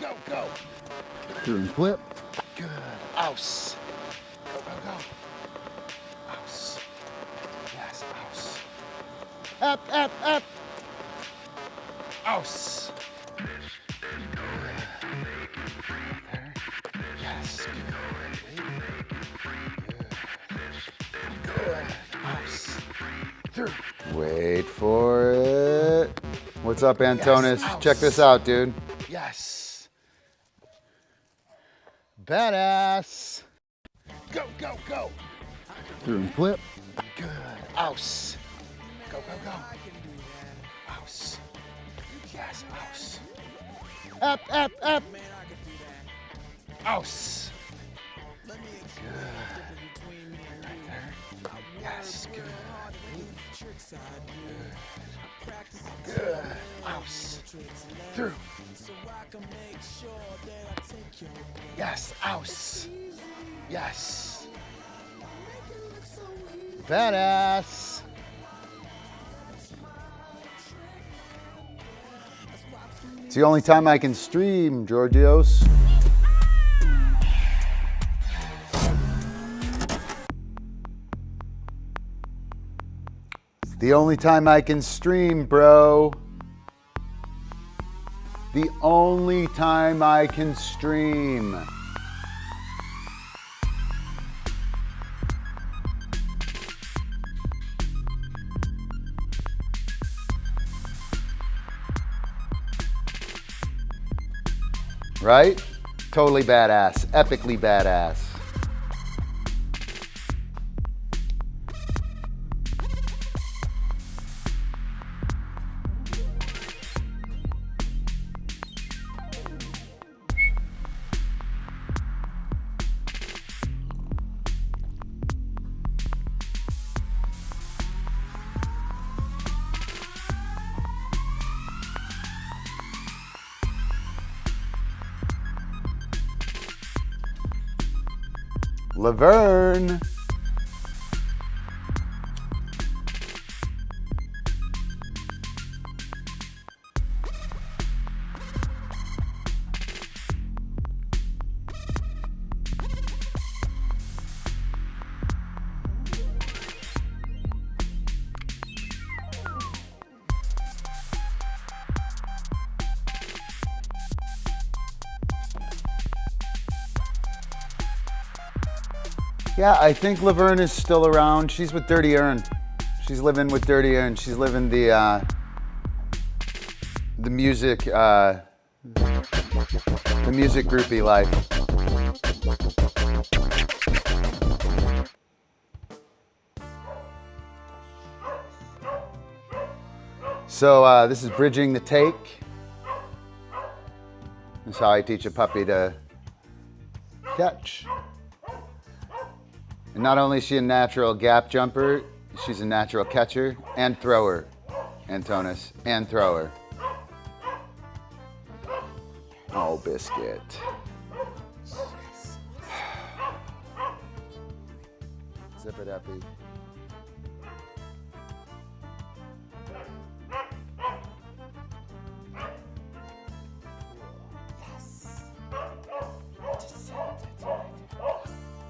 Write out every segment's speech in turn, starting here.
go, go. Through and flip. Good. Ouse. Go, go, go. Ouse. Yes, ouse. Up, up, up. Ouse. There. Yes, good. Good. Ouse. Through. Wait for it. What's up, Antonis? Yes, Check this out, dude. Yes. Badass. Go, go, go. Through and flip. Good. Ouse. Go, go, go. Ouse. Yes, ouse. Up, up, up. Ouse. Good. Right there. Yes, good. Good. Good. Ouse. Through. Yes, ouse. Yes. Badass. It's the only time I can stream, Georgios. It's the only time I can stream, bro. The only time I can stream. Right? Totally badass. Epically badass. Laverne. Yeah, I think Laverne is still around. She's with Dirty Earn. She's living with Dirty Earn. She's living the music groupie life. So this is bridging the take. This is how I teach a puppy to catch. And not only is she a natural gap jumper, she's a natural catcher and thrower, Antonis, and thrower. Oh, biscuit. Zip it uppy.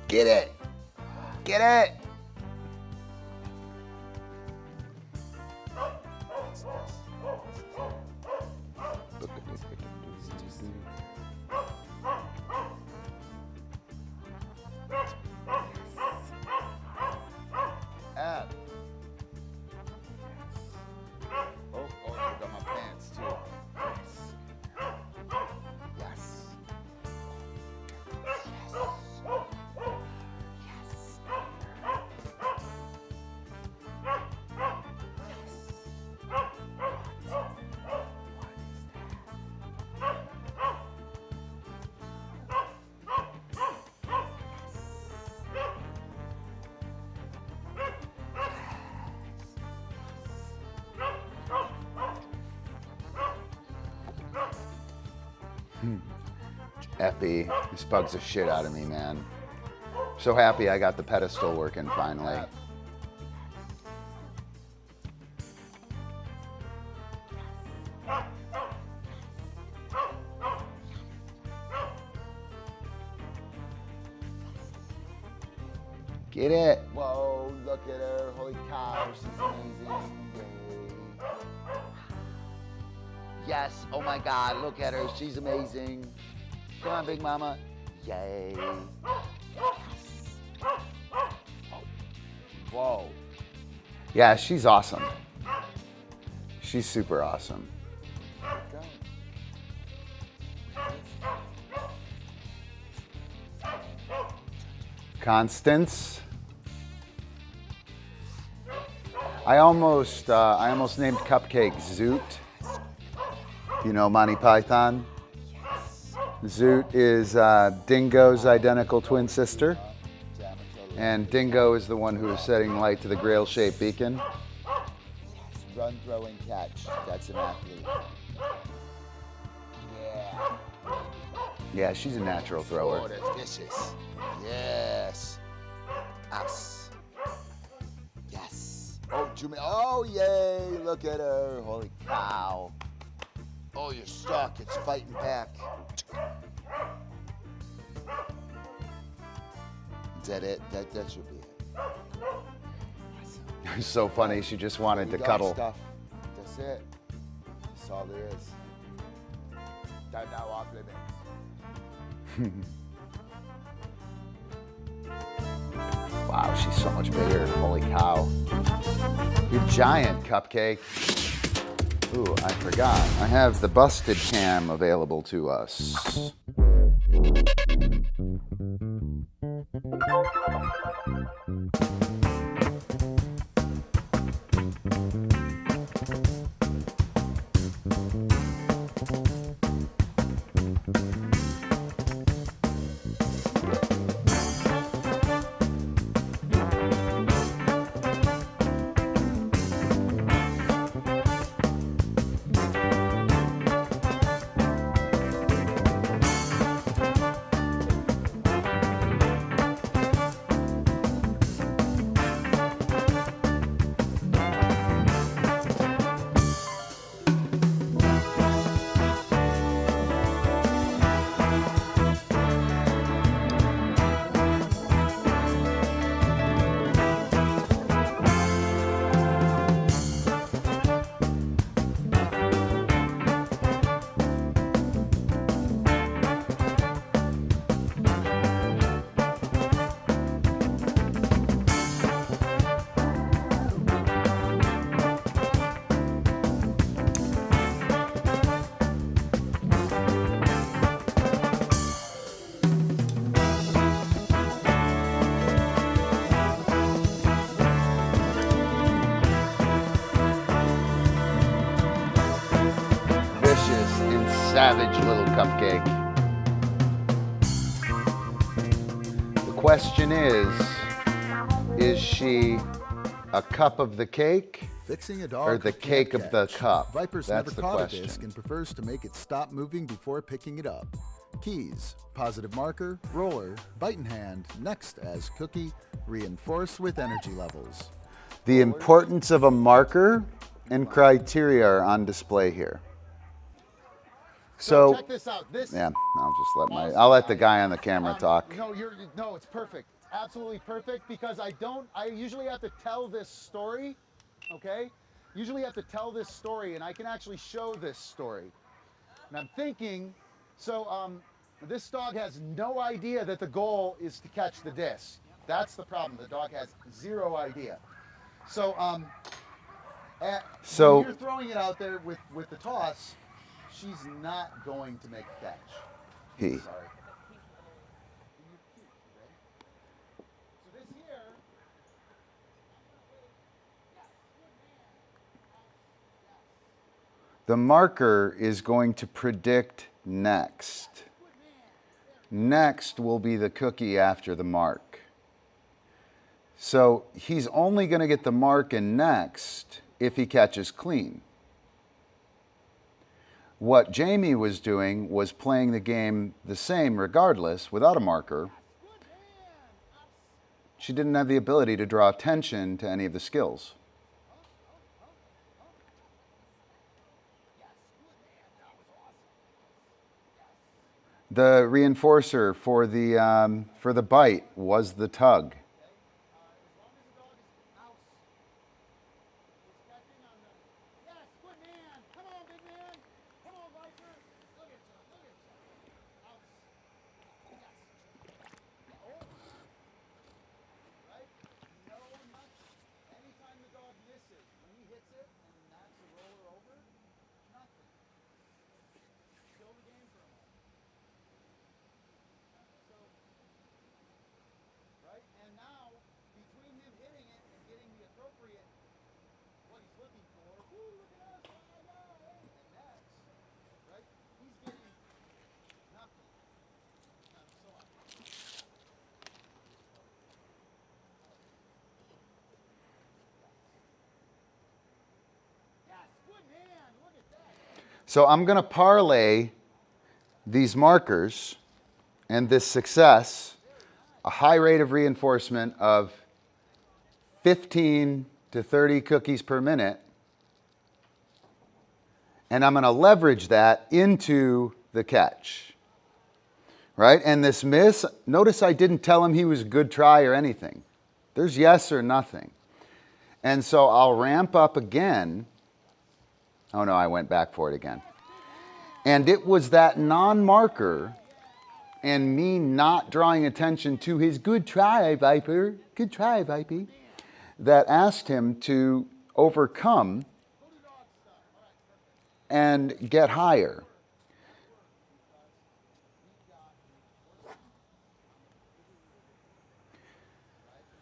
Get it! Get it! Up. Oh, you got my pants too. Yes. Epi, this bugs the shit out of me, man. So happy I got the pedestal working finally. Get it. Whoa, look at her. Holy cow, she's amazing. Yay. Yes, oh my God, look at her. She's amazing. Come on, Big Mama. Yay. Yes. Whoa. Yeah, she's awesome. She's super awesome. Constance. I almost named Cupcake Zoot. You know Monty Python? Zoot is Dingo's identical twin sister. And Dingo is the one who is setting light to the grail-shaped beacon. Run, throw, and catch. That's an athlete. Yeah. Yeah, she's a natural thrower. Oh, that's vicious. Yes. Us. Yes. Oh, Jimmy. Oh, yay. Look at her. Holy cow. Oh, you're stuck. It's fighting back. Is that it? That should be it. It's so funny. She just wanted to cuddle. Stuff. That's it. That's all there is. Don't know off limits. Wow, she's so much bigger. Holy cow. You're giant, Cupcake. Ooh, I forgot. I have the busted cam available to us. Savage little Cupcake. The question is she a cup of the cake Fixing a dog or the who cake can't of the catch. cup? Viper's That's never the caught question. a disc and prefers to make it stop moving before picking it up. Keys: positive marker, roller, bite in hand, next as cookie, reinforce with energy levels. The importance of a marker and criteria are on display here. So check this out. This. yeah, I'll let the guy on the camera talk. No, it's perfect. Absolutely perfect because I usually have to tell this story, okay? Usually have to tell this story and I can actually show this story. And I'm thinking, this dog has no idea that the goal is to catch the disc. That's the problem. The dog has zero idea. So when you're throwing it out there with the toss, she's not going to make a catch. He. Sorry. So this here. The marker is going to predict next. Next will be the cookie after the mark. So he's only going to get the mark in next if he catches clean. What Jamie was doing was playing the game the same regardless, without a marker. She didn't have the ability to draw attention to any of the skills. The reinforcer for the bite was the tug. So I'm going to parlay these markers and this success, a high rate of reinforcement of 15 to 30 cookies per minute, and I'm going to leverage that into the catch, right? And this miss, notice I didn't tell him he was a good try or anything. There's yes or nothing. And so I'll ramp up again. Oh no, I went back for it again. And it was that non-marker and me not drawing attention to his good try, Viper, good try, Vipey, that asked him to overcome and get higher.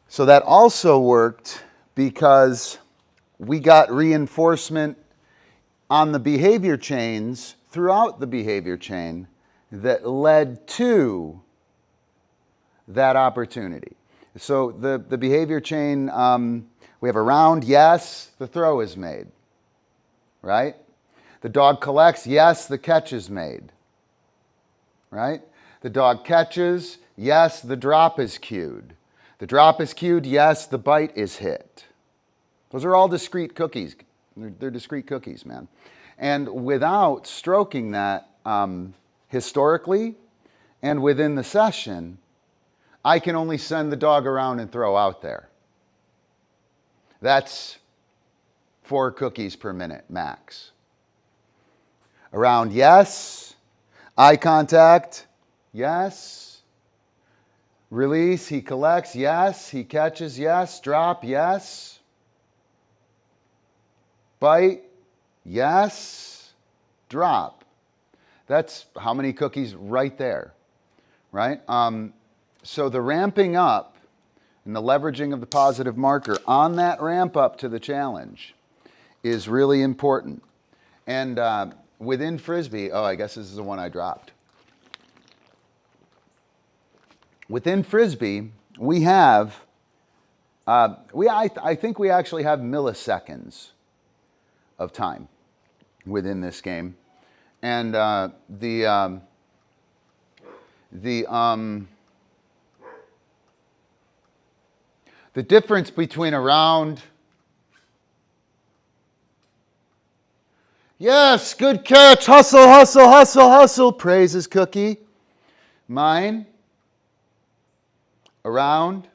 So that also worked because we got reinforcement on the behavior chains throughout the behavior chain that led to that opportunity. So the behavior chain, we have a round, yes, the throw is made, right? The dog collects, yes, the catch is made, right? The dog catches, yes, the drop is cued. The drop is cued, yes, the bite is hit. Those are all discrete cookies. They're discrete cookies, man. And without stroking that historically and within the session, I can only send the dog around and throw out there. That's 4 cookies per minute max. Around, yes. Eye contact, yes. Release, he collects, yes. He catches, yes. Drop, yes. Bite, yes. Drop. That's how many cookies right there, right? So the ramping up and the leveraging of the positive marker on that ramp up to the challenge is really important. And within Frisbee, oh, I guess this is the one I dropped. Within Frisbee, we have, I think we actually have milliseconds of time within this game. And the difference between a round, yes, good catch, hustle, hustle, hustle, hustle, praises Cookie. Mine, around,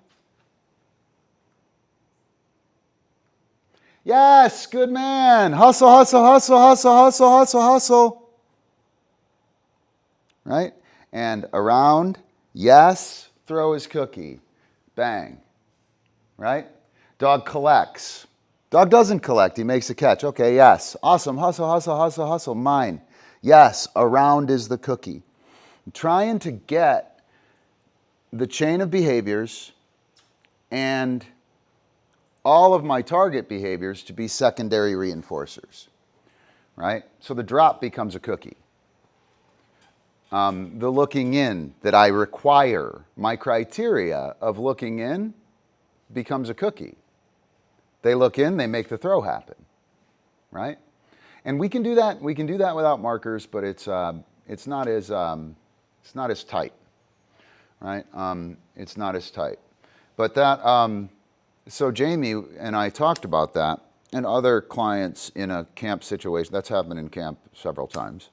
yes, good man, hustle, hustle, hustle, hustle, hustle, hustle, hustle, right? And around, yes, throw his Cookie, bang, right? Dog collects. Dog doesn't collect, he makes a catch. Okay, yes, awesome, hustle, hustle, hustle, hustle, mine. Yes, around is the Cookie. I'm trying to get the chain of behaviors and all of my target behaviors to be secondary reinforcers, right? So the drop becomes a Cookie. The looking in that I require, my criteria of looking in becomes a Cookie. They look in, they make the throw happen, right? And we can do that. We can do that without markers, but it's not as tight, right? It's not as tight. But that, so Jamie and I talked about that, and other clients in a camp situation. That's happened in camp several times.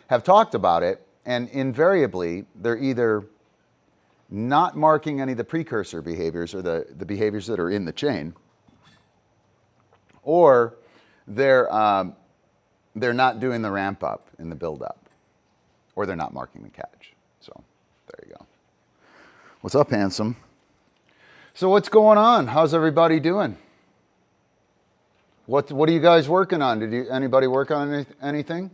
Have talked about it, and invariably they're either not marking any of the precursor behaviors or the behaviors that are in the chain, or they're not doing the ramp up in the build up, or they're not marking the catch. So there you go. What's up, handsome? So what's going on? How's everybody doing? What are you guys working on? Did anybody work on anything?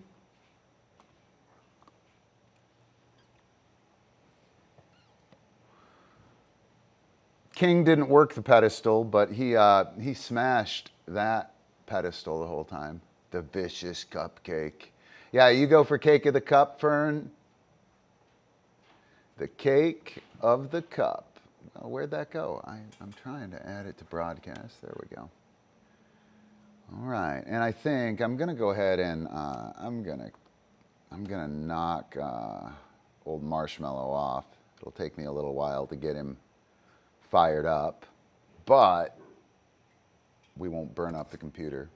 King didn't work the pedestal, but he smashed that pedestal the whole time. The vicious cupcake. Yeah, you go for cake of the cup, Fern. The cake of the cup. Oh, where'd that go? I'm trying to add it to broadcast. There we go. All right, and I think I'm gonna go ahead and I'm gonna knock old Marshmallow off. It'll take me a little while to get him fired up, but we won't burn up the computer.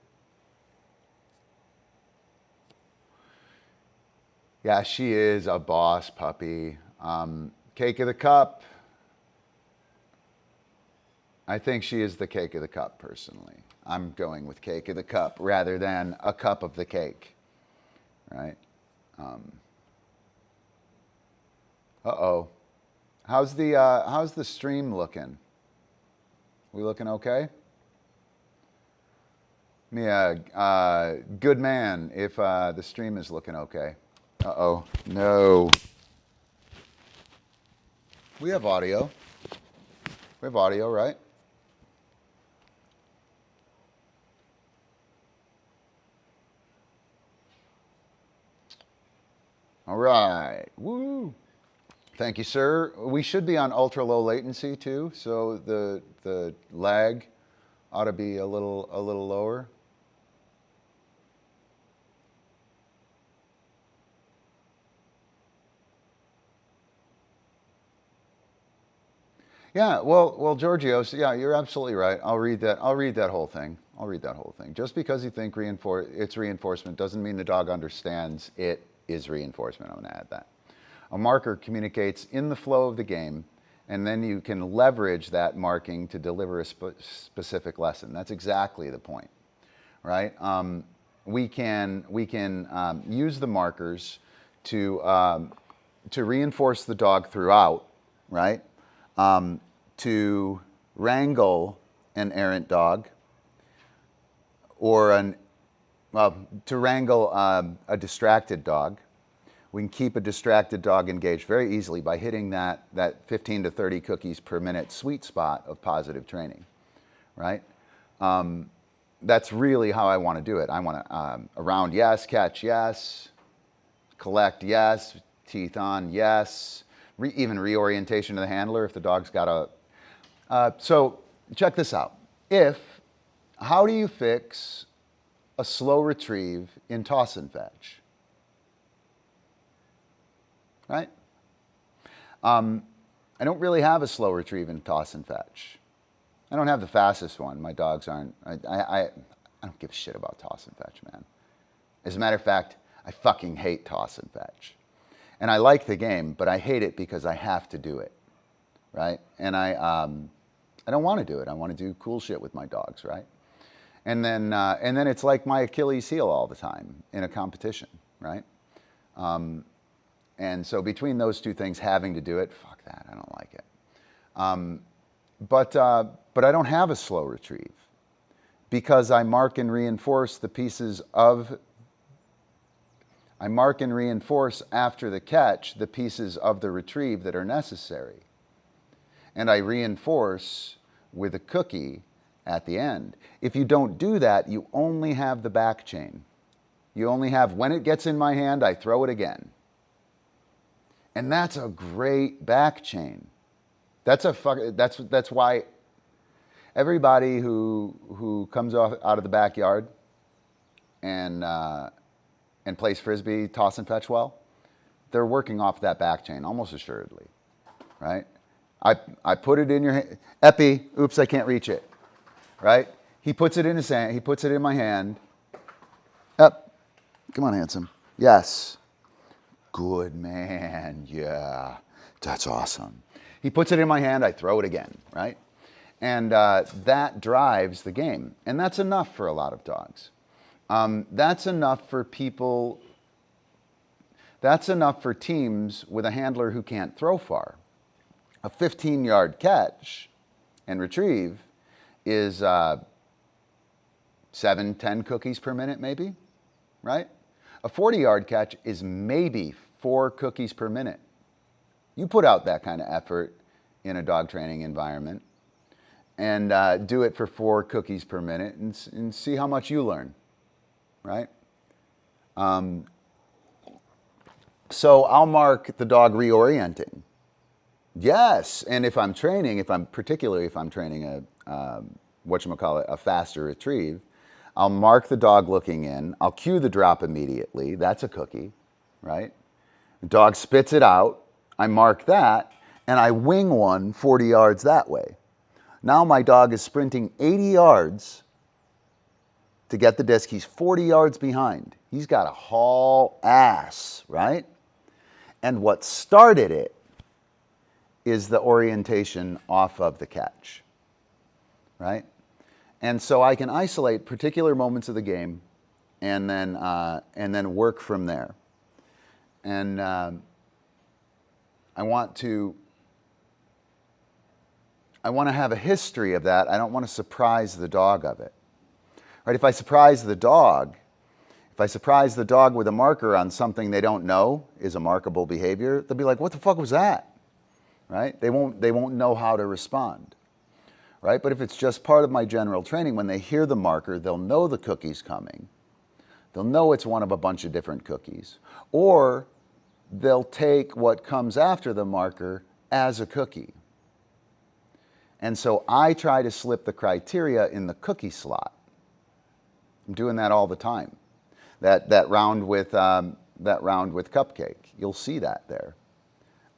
Yeah, she is a boss puppy. Cake of the cup. I think she is the cake of the cup, personally. I'm going with cake of the cup rather than a cup of the cake, right? Uh-oh. How's the stream looking? We looking okay? Mia, good man if the stream is looking okay. Uh-oh, no. We have audio. We have audio, right? All right, woo. Thank you, sir. We should be on ultra low latency too, so the lag ought to be a little lower. Yeah, well, Giorgio, so yeah, you're absolutely right. I'll read that whole thing. I'll read that whole thing. Just because you think it's reinforcement doesn't mean the dog understands it is reinforcement. I'm going to add that. A marker communicates in the flow of the game, and then you can leverage that marking to deliver a specific lesson. That's exactly the point, right? We can use the markers to reinforce the dog throughout, right? To wrangle an errant dog, or to wrangle a distracted dog. We can keep a distracted dog engaged very easily by hitting that 15 to 30 cookies per minute sweet spot of positive training, right? That's really how I want to do it. I want to around, yes; catch, yes; collect, yes; teeth on, yes; even reorientation of the handler if the dog's got a... so check this out. How do you fix a slow retrieve in toss and fetch? Right? I don't really have a slow retrieve in toss and fetch. I don't have the fastest one. My dogs aren't... I don't give a shit about toss and fetch, man. As a matter of fact, I fucking hate toss and fetch. And I like the game, but I hate it because I have to do it, right? And I don't want to do it. I want to do cool shit with my dogs, right? And then it's like my Achilles heel all the time in a competition, right? And so between those two things, having to do it, fuck that, I don't like it. But I don't have a slow retrieve because I mark and reinforce the pieces of... I mark and reinforce after the catch the pieces of the retrieve that are necessary. And I reinforce with a cookie at the end. If you don't do that, you only have the back chain. You only have, when it gets in my hand, I throw it again. And that's a great back chain. That's why everybody who comes out of the backyard and plays Frisbee, toss and fetch well, they're working off that back chain, almost assuredly, right? I put it in your hand. Epi, oops, I can't reach it, right? He puts it in his hand. He puts it in my hand. Up. Come on, handsome. Yes. Good man. Yeah. That's awesome. He puts it in my hand. I throw it again, right? And that drives the game. And that's enough for a lot of dogs. That's enough for people. That's enough for teams with a handler who can't throw far. A 15-yard catch and retrieve is 7, 10 cookies per minute, maybe, right? A 40-yard catch is maybe 4 cookies per minute. You put out that kind of effort in a dog training environment and do it for 4 cookies per minute and see how much you learn, right? So I'll mark the dog reorienting. Yes, and if I'm training, particularly if I'm training a faster retrieve, I'll mark the dog looking in. I'll cue the drop immediately. That's a cookie, right? The dog spits it out. I mark that, and I wing one 40 yards that way. Now my dog is sprinting 80 yards to get the disc. He's 40 yards behind. He's got to haul ass, right? And what started it is the orientation off of the catch, right? And so I can isolate particular moments of the game and then work from there. And I want to have a history of that. I don't want to surprise the dog of it. Right? If I surprise the dog with a marker on something they don't know is a markable behavior, they'll be like, what the fuck was that? Right? They won't know how to respond. Right? But if it's just part of my general training, when they hear the marker, they'll know the cookie's coming. They'll know it's one of a bunch of different cookies. Or they'll take what comes after the marker as a cookie. And so I try to slip the criteria in the cookie slot. I'm doing that all the time. That round with cupcake, you'll see that there.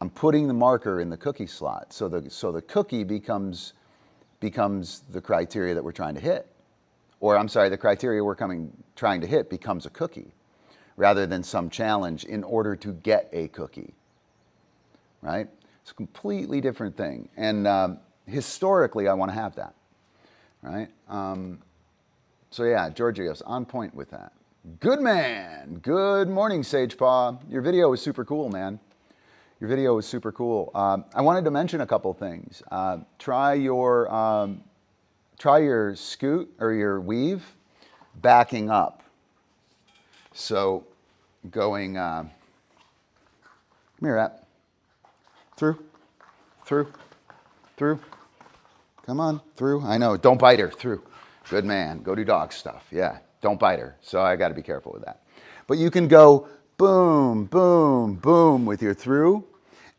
I'm putting the marker in the cookie slot, so the cookie becomes the criteria that we're trying to hit. Or I'm sorry, the criteria we're trying to hit becomes a cookie, rather than some challenge in order to get a cookie. Right? It's a completely different thing. And historically, I want to have that. Right? So yeah, Georgios, on point with that. Good man. Good morning, Sagepaw. Your video was super cool, man. Your video was super cool. I wanted to mention a couple things. Try your scoot or your weave backing up. So going, come here, App. Through. Come on, through. I know, don't bite her, through. Good man, go do dog stuff. Yeah, don't bite her. So I got to be careful with that. But you can go boom, boom, boom with your through,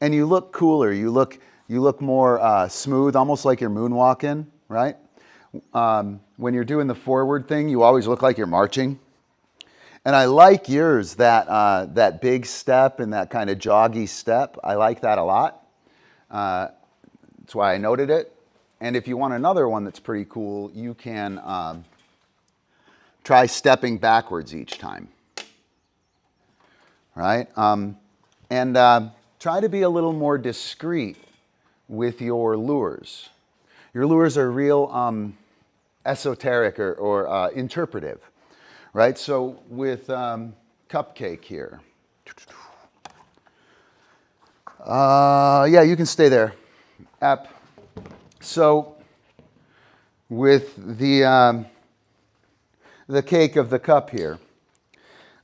and you look cooler. You look more smooth, almost like you're moonwalking, right? When you're doing the forward thing, you always look like you're marching. And I like yours, that big step and that kind of joggy step. I like that a lot. That's why I noted it. And if you want another one that's pretty cool, you can try stepping backwards each time. Right? And try to be a little more discreet with your lures. Your lures are real esoteric or interpretive. Right? So with cupcake here. Yeah, you can stay there. App. So with the cake of the cup here,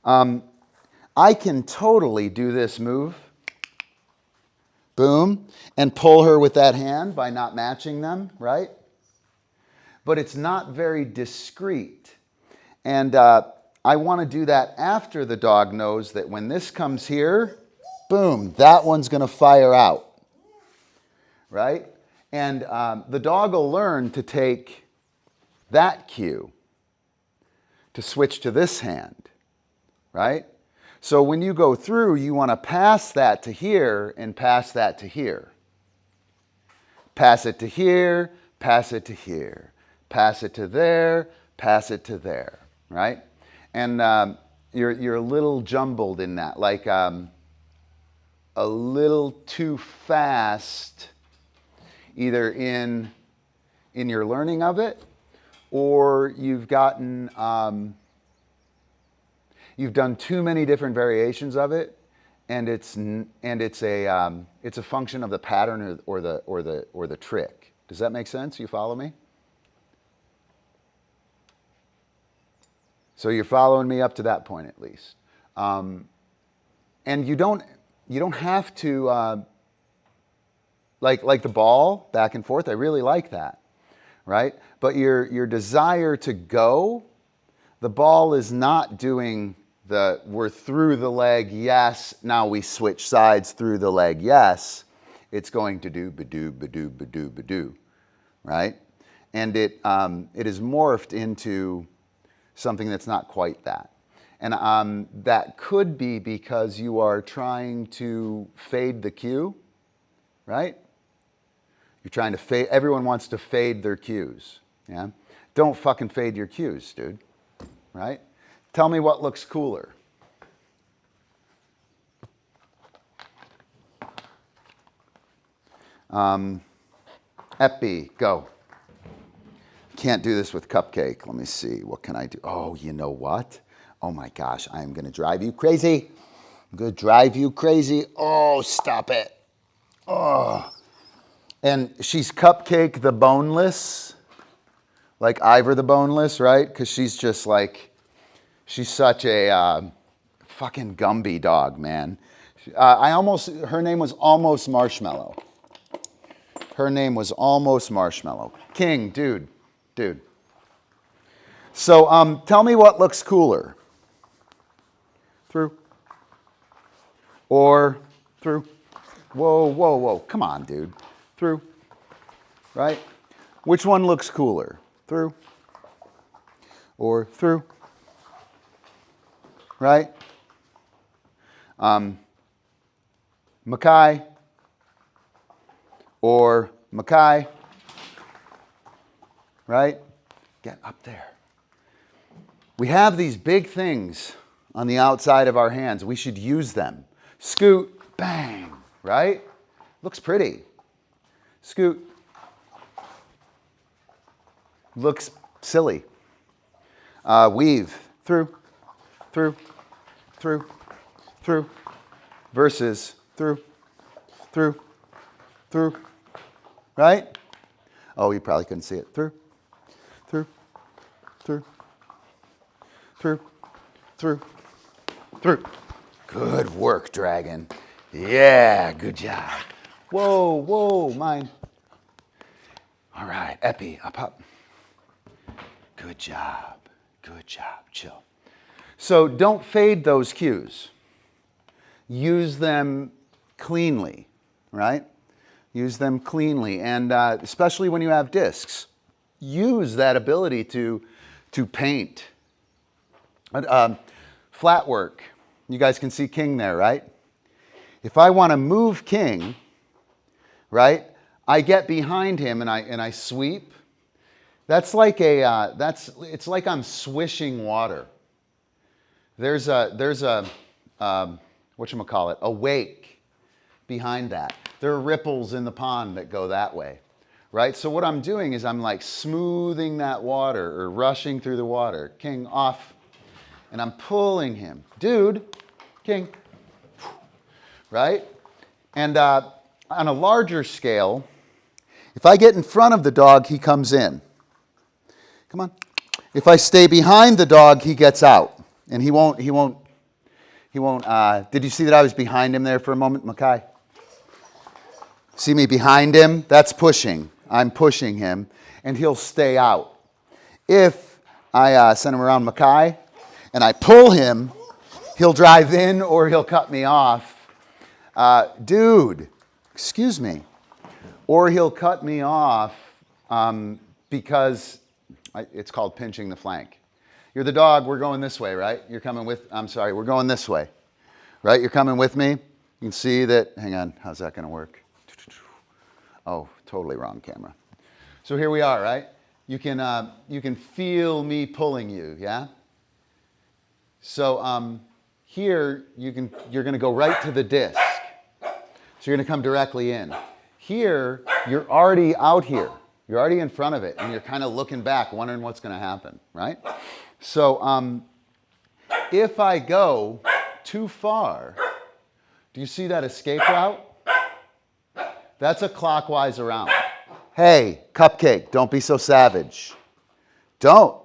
I can totally do this move, boom, and pull her with that hand by not matching them, right? But it's not very discreet. And I want to do that after the dog knows that when this comes here, boom, that one's going to fire out, right? And the dog will learn to take that cue to switch to this hand, right? So when you go through, you want to pass that to here and pass that to here. Pass it to here, pass it to here. Pass it to there, pass it to there, right? And you're a little jumbled in that, like a little too fast, either in your learning of it, or you've gotten you've done too many different variations of it, and it's a function of the pattern or the trick. Does that make sense? You follow me? So you're following me up to that point at least, and you don't have to like the ball back and forth. I really like that, right? But your desire to go, the ball is not doing we're through the leg, yes, now we switch sides through the leg, yes. It's going to do ba-do, ba-do, ba-do, ba-do, right? And it is morphed into something that's not quite that. And that could be because you are trying to fade the cue, right? You're trying to fade, everyone wants to fade their cues, yeah? Don't fucking fade your cues, dude, right? Tell me what looks cooler. Epi, go. Can't do this with Cupcake. Let me see. What can I do? Oh, you know what? Oh my gosh, I am going to drive you crazy. I'm going to drive you crazy. Oh, stop it. Oh. And she's Cupcake the boneless, like Ivor the boneless, right? Because she's just like, she's such a fucking Gumby dog, man. Her name was almost Marshmallow. Her name was almost Marshmallow. King, dude. So tell me what looks cooler. Through. Or through. Whoa. Come on, dude. Through. Right? Which one looks cooler? Through. Or through. Right? Mackay. Or Mackay. Right? Get up there. We have these big things on the outside of our hands. We should use them. Scoot, bang, right? Looks pretty. Scoot. Looks silly. Weave, through. Versus through. Right? Oh, you probably couldn't see it. Through. Good work, dragon. Yeah, good job. Whoa, mine. All right, Epi, up. Good job, chill. So don't fade those cues. Use them cleanly, right? Use them cleanly, and especially when you have discs. Use that ability to paint. Flat work. You guys can see King there, right? If I want to move King, right, I get behind him and I sweep. That's like it's like I'm swishing water. There's a whatchamacallit, a wake behind that. There are ripples in the pond that go that way, right? So what I'm doing is I'm like smoothing that water or rushing through the water. King off, and I'm pulling him. Dude, King, right? And on a larger scale, if I get in front of the dog, he comes in. Come on. If I stay behind the dog, he gets out. And he won't, did you see that I was behind him there for a moment, Mackay? See me behind him? That's pushing. I'm pushing him, and he'll stay out. If I send him around Mackay, and I pull him, he'll drive in or he'll cut me off. Dude, excuse me. Or he'll cut me off because it's called pinching the flank. You're the dog, we're going this way, right? You're coming with, we're going this way, right? You're coming with me. You can see that, hang on, how's that gonna work? Oh, totally wrong camera. So here we are, right? You can feel me pulling you, yeah? So here, you're gonna go right to the disc. So you're gonna come directly in. Here, you're already out here. You're already in front of it, and you're kind of looking back, wondering what's gonna happen, right? So if I go too far, do you see that escape route? That's a clockwise around. Hey, Cupcake, don't be so savage. Don't.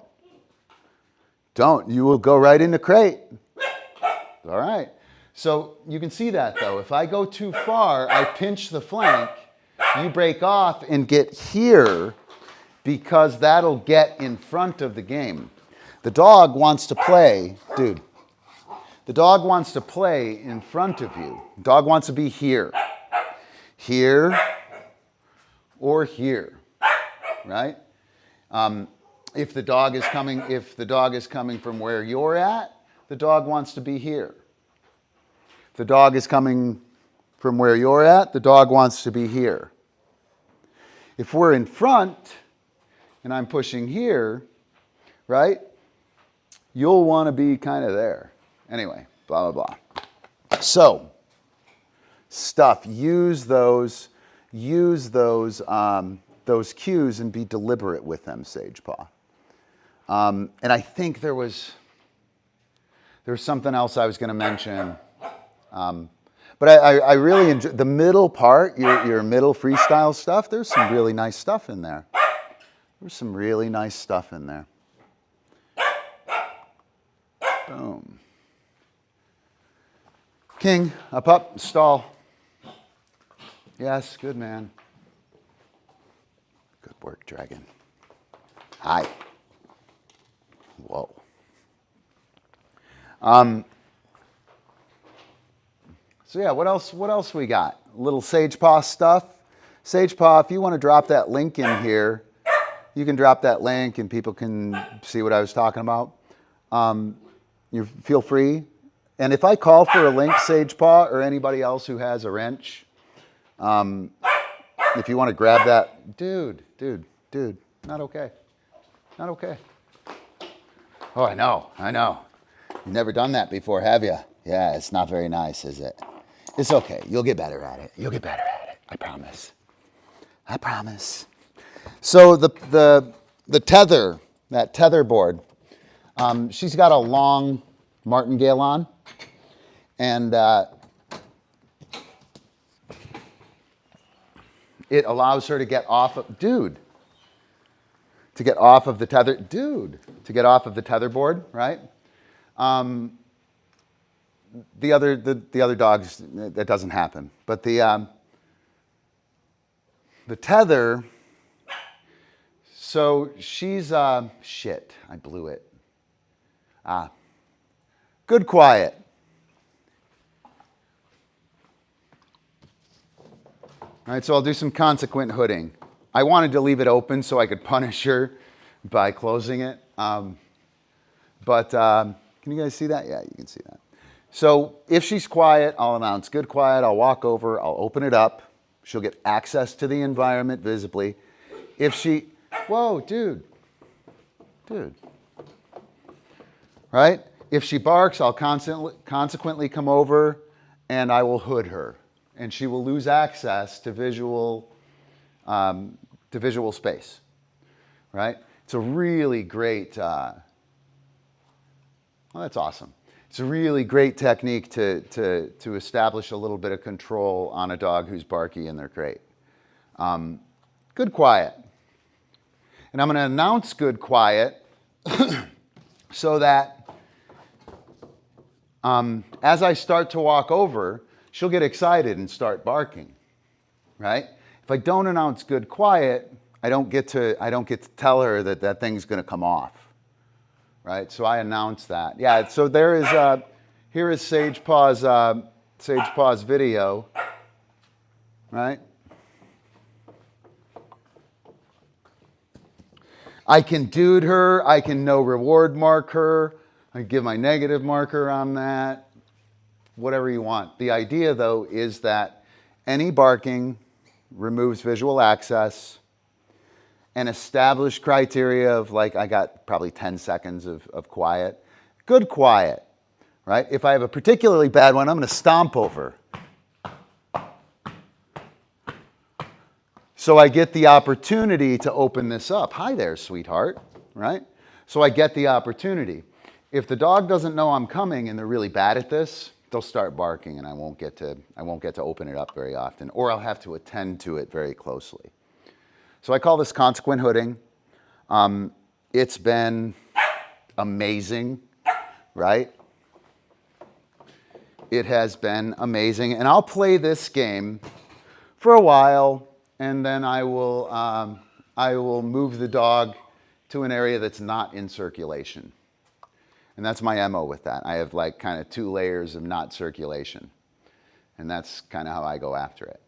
You will go right in the crate. All right. So you can see that, though. If I go too far, I pinch the flank. You break off and get here because that'll get in front of the game. The dog wants to play, dude. The dog wants to play in front of you. The dog wants to be here. Here or here, right? If the dog is coming from where you're at, the dog wants to be here. If the dog is coming from where you're at, the dog wants to be here. If we're in front and I'm pushing here, right, you'll want to be kind of there. Anyway, blah, blah, blah. So, stuff, use those cues and be deliberate with them, Sage Paw. And I think there was something else I was going to mention. But I really enjoy the middle part, your middle freestyle stuff. There's some really nice stuff in there. There's some really nice stuff in there. Boom. King, up, stall. Yes, good man. Good work, Dragon. Hi. Whoa. So yeah, what else we got? A little Sage Paw stuff. Sage Paw, if you want to drop that link in here, you can drop that link and people can see what I was talking about. You feel free. And if I call for a link, Sage Paw, or anybody else who has a wrench, if you want to grab that, dude, not okay. Not okay. Oh, I know. You've never done that before, have you? Yeah, it's not very nice, is it? It's okay. You'll get better at it. I promise. So the tether, that tether board, she's got a long martingale on, and it allows her to get off of, to get off of the tether board, right? The other dogs, that doesn't happen. But the tether, so she's, shit, I blew it. Good quiet. All right, so I'll do some consequent hooding. I wanted to leave it open so I could punish her by closing it. But can you guys see that? Yeah, you can see that. So if she's quiet, I'll announce good quiet. I'll walk over. I'll open it up. She'll get access to the environment visibly. If she, whoa, dude. Right? If she barks, I'll consequently come over and I will hood her. And she will lose access to visual space. Right? It's a really great, well, that's awesome. It's a really great technique to establish a little bit of control on a dog who's barky in their crate. Good quiet. And I'm going to announce good quiet so that as I start to walk over, she'll get excited and start barking, right? If I don't announce good quiet, I don't get to tell her that that thing's going to come off. Right, so I announced that. Yeah, so there is, here is Sage Paw's video, right? I can dude her, I can no reward mark her, I give my negative marker on that, whatever you want. The idea though is that any barking removes visual access. An established criteria of like, I got probably 10 seconds of quiet. Good quiet, right? If I have a particularly bad one, I'm going to stomp over. So I get the opportunity to open this up. Hi there, sweetheart, right? So I get the opportunity. If the dog doesn't know I'm coming and they're really bad at this, they'll start barking and I won't get to open it up very often, or I'll have to attend to it very closely. So I call this consequent hooding. It's been amazing, right? It has been amazing. And I'll play this game for a while, and then I will move the dog to an area that's not in circulation. And that's my MO with that. I have like kind of 2 layers of not circulation. And that's kind of how I go after it.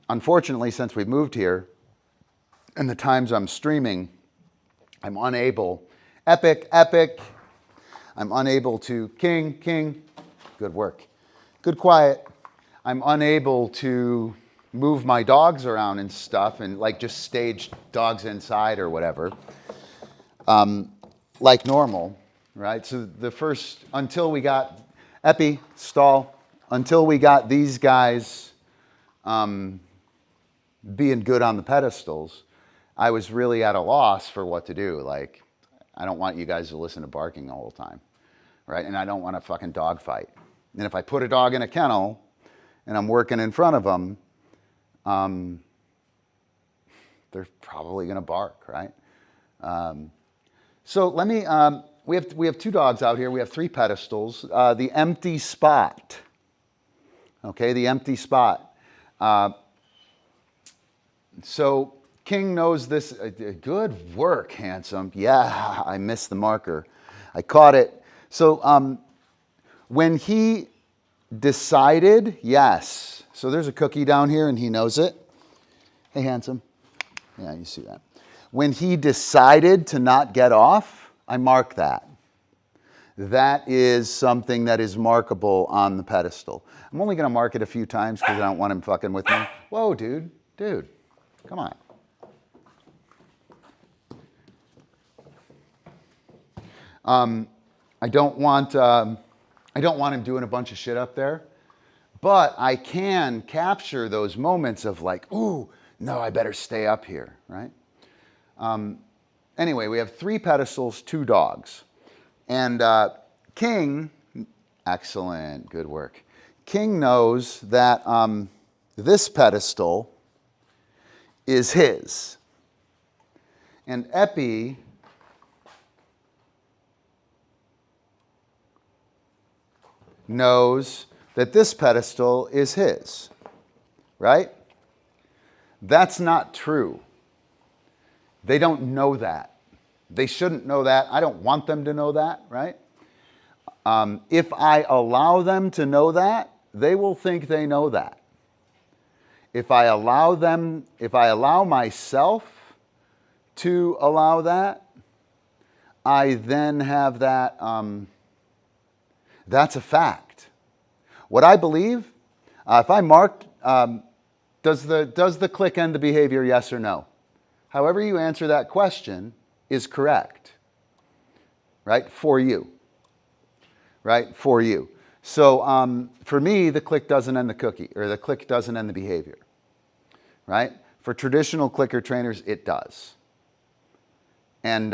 Unfortunately, since we've moved here, and the times I'm streaming, I'm unable, epic, epic. I'm unable to, king, good work. Good quiet. I'm unable to move my dogs around and stuff and like just stage dogs inside or whatever, like normal, right? So the first, until we got Epi, stall, until we got these guys being good on the pedestals, I was really at a loss for what to do. Like, I don't want you guys to listen to barking the whole time, right? And I don't want to fucking dog fight. And if I put a dog in a kennel and I'm working in front of them, they're probably going to bark, right? So let me, we have 2 dogs out here. We have 3 pedestals. The empty spot, okay, the empty spot. So King knows this. Good work, handsome. Yeah, I missed the marker. I caught it. So when he decided, yes. So there's a cookie down here and he knows it. Hey, handsome. Yeah, you see that. When he decided to not get off, I mark that. That is something that is markable on the pedestal. I'm only going to mark it a few times because I don't want him fucking with me. Whoa, dude. Come on. I don't want him doing a bunch of shit up there, but I can capture those moments of like, ooh, no, I better stay up here, right? Anyway, we have 3 pedestals, 2 dogs, and King, excellent, good work. King knows that this pedestal is his, and Epi knows that this pedestal is his, right? That's not true. They don't know that. They shouldn't know that. I don't want them to know that, right? If I allow them to know that, they will think they know that. If I allow myself to allow that, I then have that, that's a fact. What I believe, if I marked, does the click end the behavior, yes or no? However you answer that question is correct, right? For you, right? For you. So for me, the click doesn't end the cookie, or the click doesn't end the behavior, right? For traditional clicker trainers, it does. And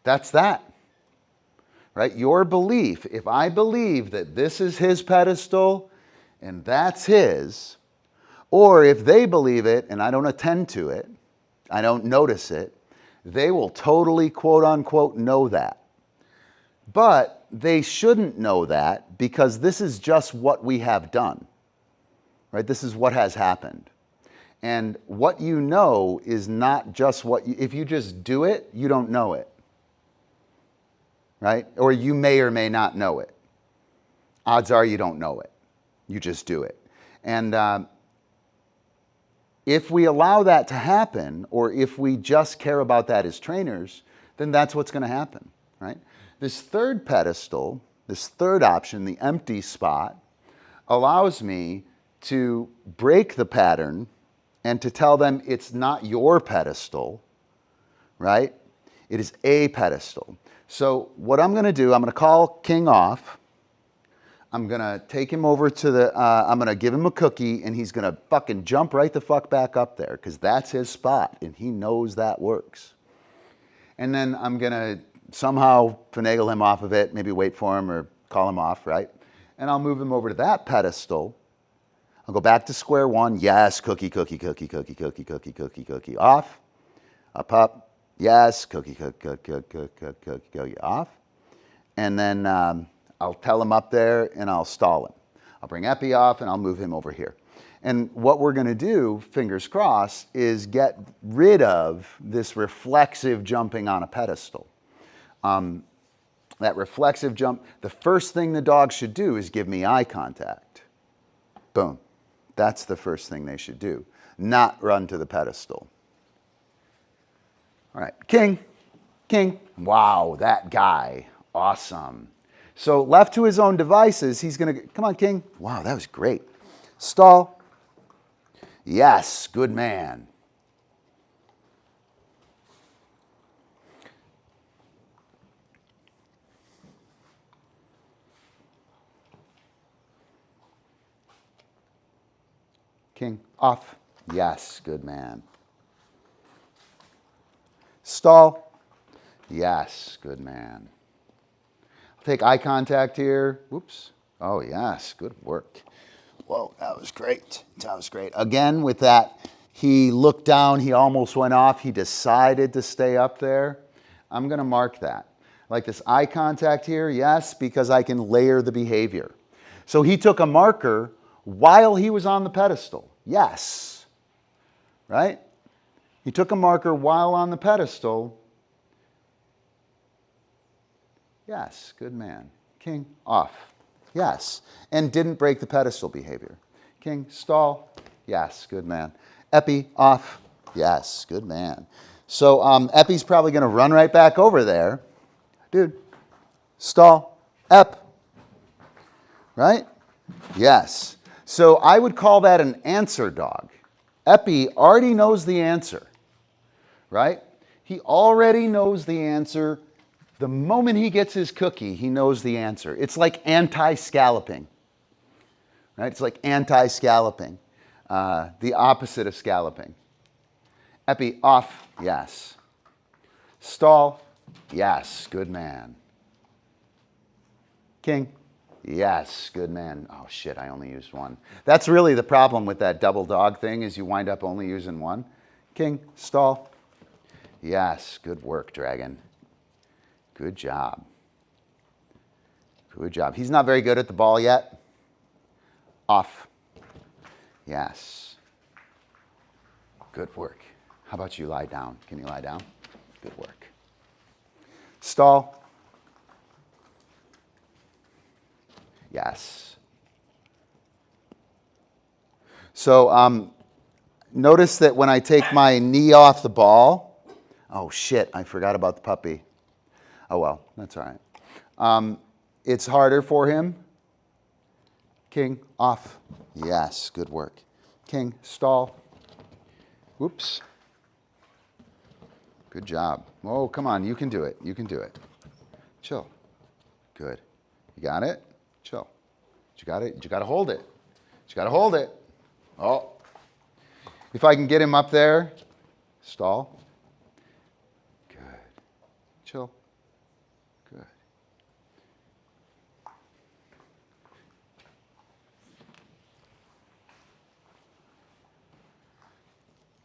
that's that, right? Your belief, if I believe that this is his pedestal and that's his, or if they believe it and I don't attend to it, I don't notice it, they will totally, quote unquote, know that. But they shouldn't know that because this is just what we have done, right? This is what has happened. And what you know is not just what you, if you just do it, you don't know it, right? Or you may or may not know it. Odds are you don't know it. You just do it. And if we allow that to happen, or if we just care about that as trainers, then that's what's going to happen, right? This third pedestal, this third option, the empty spot, allows me to break the pattern and to tell them it's not your pedestal, right? It is a pedestal. So what I'm going to do, I'm going to call King off. I'm going to take him over to the, I'm going to give him a cookie, and he's going to fucking jump right the fuck back up there because that's his spot, and he knows that works. And then I'm going to somehow finagle him off of it, maybe wait for him or call him off, right? And I'll move him over to that pedestal. I'll go back to square one. Yes, cookie, cookie, cookie, cookie, cookie, cookie, cookie, cookie, off. A pup. Yes, cookie, cookie, cookie, cookie, cookie, cookie, off. And then I'll tell him up there and I'll stall him. I'll bring Epi off and I'll move him over here. And what we're going to do, fingers crossed, is get rid of this reflexive jumping on a pedestal. That reflexive jump, the first thing the dog should do is give me eye contact. Boom. That's the first thing they should do, not run to the pedestal. All right, King, King. Wow, that guy. Awesome. So left to his own devices, he's going to, come on, King. Wow, that was great. Stall. Yes, good man. King, off. Yes, good man. Stall. Yes, good man. I'll take eye contact here. Whoops. Oh, yes, good work. Whoa, that was great. That was great. Again, with that, he looked down, he almost went off. He decided to stay up there. I'm going to mark that. Like this eye contact here, yes, because I can layer the behavior. So he took a marker while he was on the pedestal. Yes. Right? He took a marker while on the pedestal. Yes, good man. King, off. Yes. And didn't break the pedestal behavior. King, stall. Yes, good man. Epi, off. Yes, good man. So Epi's probably going to run right back over there. Dude, stall, ep. Right? Yes. So I would call that an answer dog. Epi already knows the answer, right? He already knows the answer. The moment he gets his cookie, he knows the answer. It's like anti-scalloping, right? It's like anti-scalloping, the opposite of scalloping. Epi, off, yes. Stall, yes, good man. King, yes, good man. Oh shit, I only used one. That's really the problem with that double dog thing is you wind up only using one. King, stall. Yes, good work, dragon. Good job. Good job. He's not very good at the ball yet. Off. Yes. Good work. How about you lie down? Can you lie down? Good work. Stall. Yes. So notice that when I take my knee off the ball, oh shit, I forgot about the puppy. Oh well, that's all right. It's harder for him. King, off. Yes, good work. King, stall. Whoops. Good job. Oh, come on, you can do it. You can do it. Chill. Good. You got it? Chill. You got it? You got to hold it. You got to hold it. Oh. If I can get him up there, stall. Good. Chill. Good.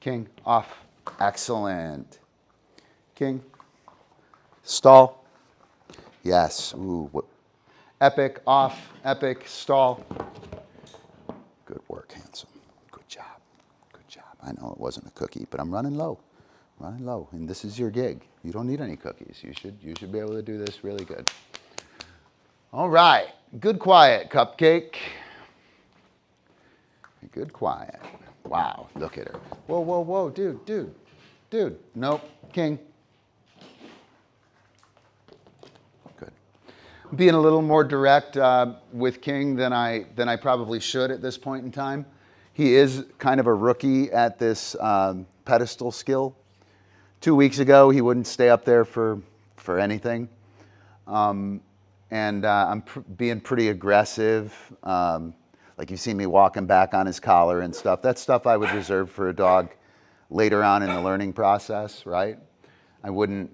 King, off. Excellent. King, stall. Yes. Ooh. Epic, off. Epic, stall. Good work, handsome. Good job. Good job. I know it wasn't a cookie, but I'm running low. Running low. And this is your gig. You don't need any cookies. You should be able to do this really good. All right. Good quiet, Cupcake. Good quiet. Wow. Look at her. Whoa, whoa, whoa. Dude. Nope. King. Good. Being a little more direct with King than I probably should at this point in time. He is kind of a rookie at this pedestal skill. 2 weeks ago, he wouldn't stay up there for anything. I'm being pretty aggressive. Like you see me walking back on his collar and stuff. That's stuff I would reserve for a dog later on in the learning process, right? I wouldn't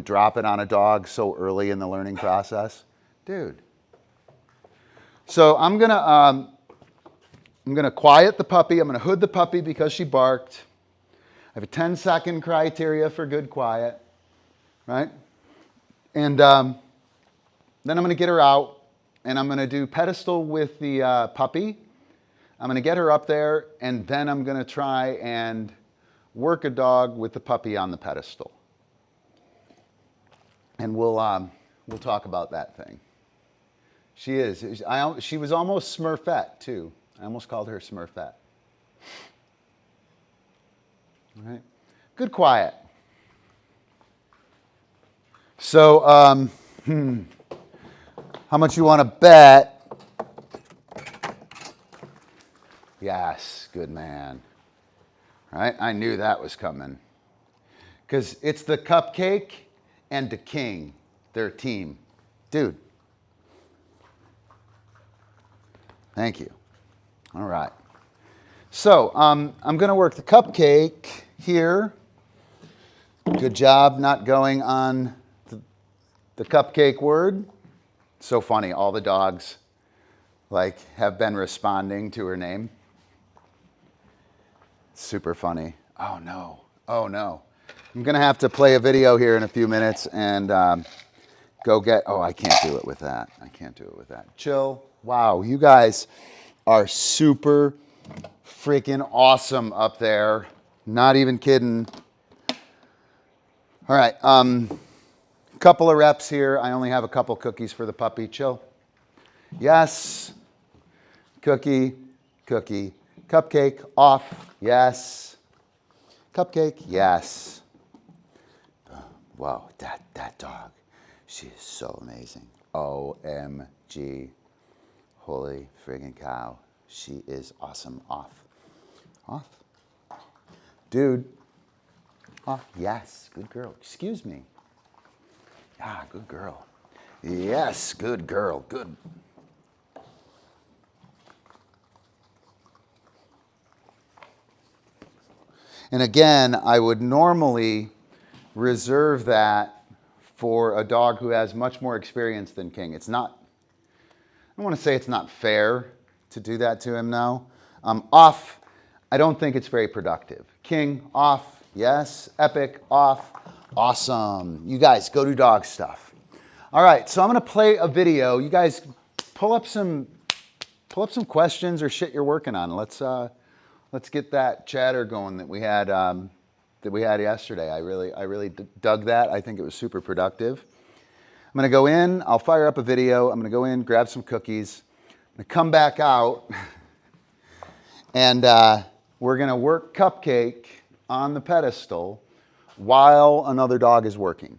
drop it on a dog so early in the learning process. Dude. So I'm gonna quiet the puppy. I'm gonna hood the puppy because she barked. I have a 10-second criteria for good quiet, right? And then I'm gonna get her out and I'm gonna do pedestal with the puppy. I'm gonna get her up there and then I'm gonna try and work a dog with the puppy on the pedestal. And we'll talk about that thing. She was almost Smurfette too. I almost called her Smurfette. All right. Good quiet. So, how much you want to bet? Yes, good man. All right, I knew that was coming. Because it's the Cupcake and the King, their team. Dude. Thank you. All right. So, I'm going to work the Cupcake here. Good job not going on the Cupcake word. So funny, all the dogs like have been responding to her name. Super funny. Oh no, oh no. I'm gonna have to play a video here in a few minutes and go get, oh, I can't do it with that. I can't do it with that. Chill. Wow, you guys are super freaking awesome up there. Not even kidding. All right, couple of reps here. I only have a couple cookies for the puppy. Chill. Yes. Cookie, cookie. Cupcake, off. Yes. Cupcake, yes. Wow, that dog. She is so amazing. OMG. Holy friggin' cow. She is awesome. Off. Off. Dude. Off. Yes. Good girl. Excuse me. Ah, good girl. Yes, good girl. Good. And again, I would normally reserve that for a dog who has much more experience than King. It's not, I don't want to say it's not fair to do that to him now. Off, I don't think it's very productive. King, off, yes. Epic, off, awesome. You guys, go do dog stuff. All right, so I'm going to play a video. You guys pull up some questions or shit you're working on. Let's get that chatter going that we had yesterday. I really dug that. I think it was super productive. I'm going to go in. I'll fire up a video. I'm going to go in, grab some cookies. I'm going to come back out, and we're going to work Cupcake on the pedestal while another dog is working.